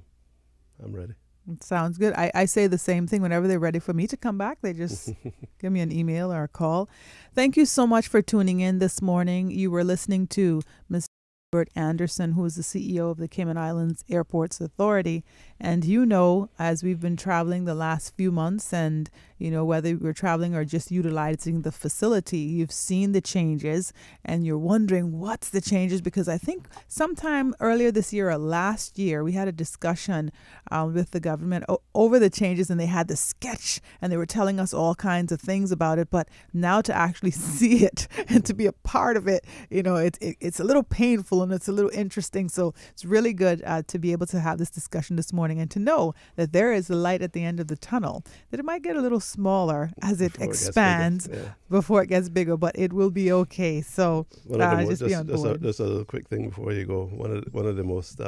ready. It sounds good. I say the same thing whenever they're ready for me to come back. They just give me an email or a call. Thank you so much for tuning in this morning. You were listening to Mr. Stuart Anderson, who is the CEO of the Cayman Islands Airports Authority. And you know, as we've been traveling the last few months, and you know, whether we're traveling or just utilizing the facility, you've seen the changes and you're wondering what's the changes, because I think sometime earlier this year or last year, we had a discussion with the government over the changes, and they had the sketch and they were telling us all kinds of things about it. But now to actually see it and to be a part of it, you know, it's a little painful and it's a little interesting. So it's really good to be able to have this discussion this morning and to know that there is a light at the end of the tunnel, that it might get a little smaller as it expands before it gets bigger, but it will be okay. So just be on board. Just a little quick thing before you go. One of the most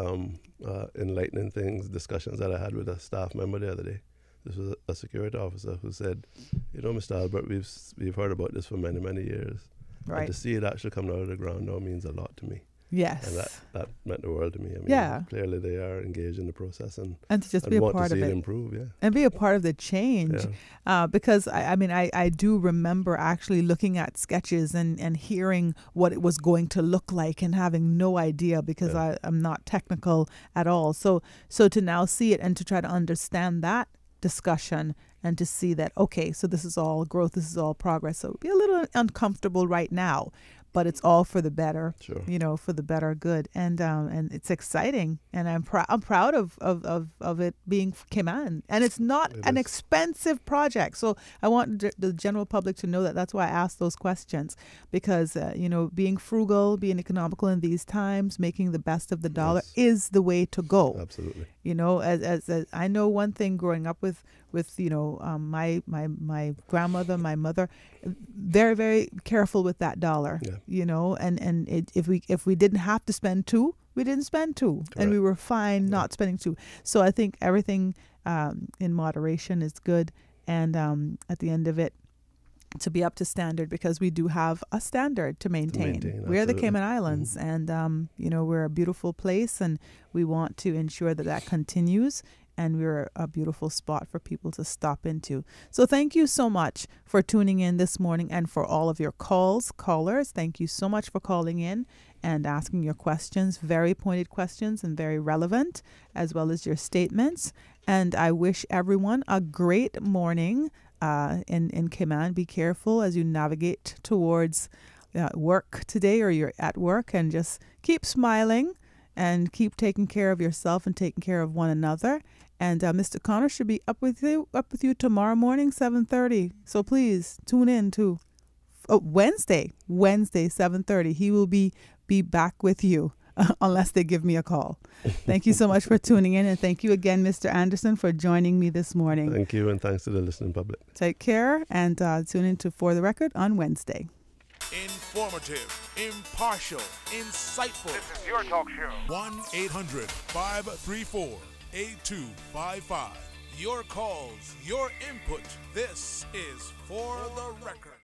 enlightening discussions that I had with a staff member the other day. This was a security officer who said, you know, Mr. Albert, we've heard about this for many, many years. Right. And to see it actually coming out of the ground now means a lot to me. Yes. And that meant the world to me. I mean, clearly they are engaged in the process and to just be a part of it. Improve, and be a part of the change. Because I do remember actually looking at sketches and hearing what it was going to look like and having no idea, because I'm not technical at all. So to now see it and to try to understand that discussion and to see that, okay, so this is all growth, this is all progress. So it'll be a little uncomfortable right now, but it's all for the better, you know, for the better good. And it's exciting. And I'm proud of it being Cayman. And it's not an expensive project. So I want the general public to know that. That's why I asked those questions, because, you know, being frugal, being economical in these times, making the best of the dollar is the way to go. Absolutely. You know, as I know one thing growing up with you know, my grandmother, my mother, very, very careful with that dollar, you know, and if we didn't have to spend two, we didn't spend two. Correct. And we were fine not spending two. So I think everything in moderation is good. And at the end of it, to be up to standard, because we do have a standard to maintain. We're the Cayman Islands, and you know, we're a beautiful place, and we want to ensure that continues, and we're a beautiful spot for people to stop into. So thank you so much for tuning in this morning, and for all of your callers. Thank you so much for calling in and asking your questions, very pointed questions and very relevant, as well as your statements. And I wish everyone a great morning in Cayman. Be careful as you navigate towards work today, or you're at work, and just keep smiling and keep taking care of yourself and taking care of one another. And Mr. Connor should be up with you tomorrow morning, 7:30. So please tune in to Wednesday, 7:30. He will be back with you. Unless they give me a call. Thank you so much for tuning in, and thank you again, Mr. Anderson, for joining me this morning. Thank you, and thanks to the listening public. Take care, and tune in to For the Record on Wednesday. Informative, impartial, insightful. This is your talk show. 1-800-534-8255. Your calls, your input. This is For the Record.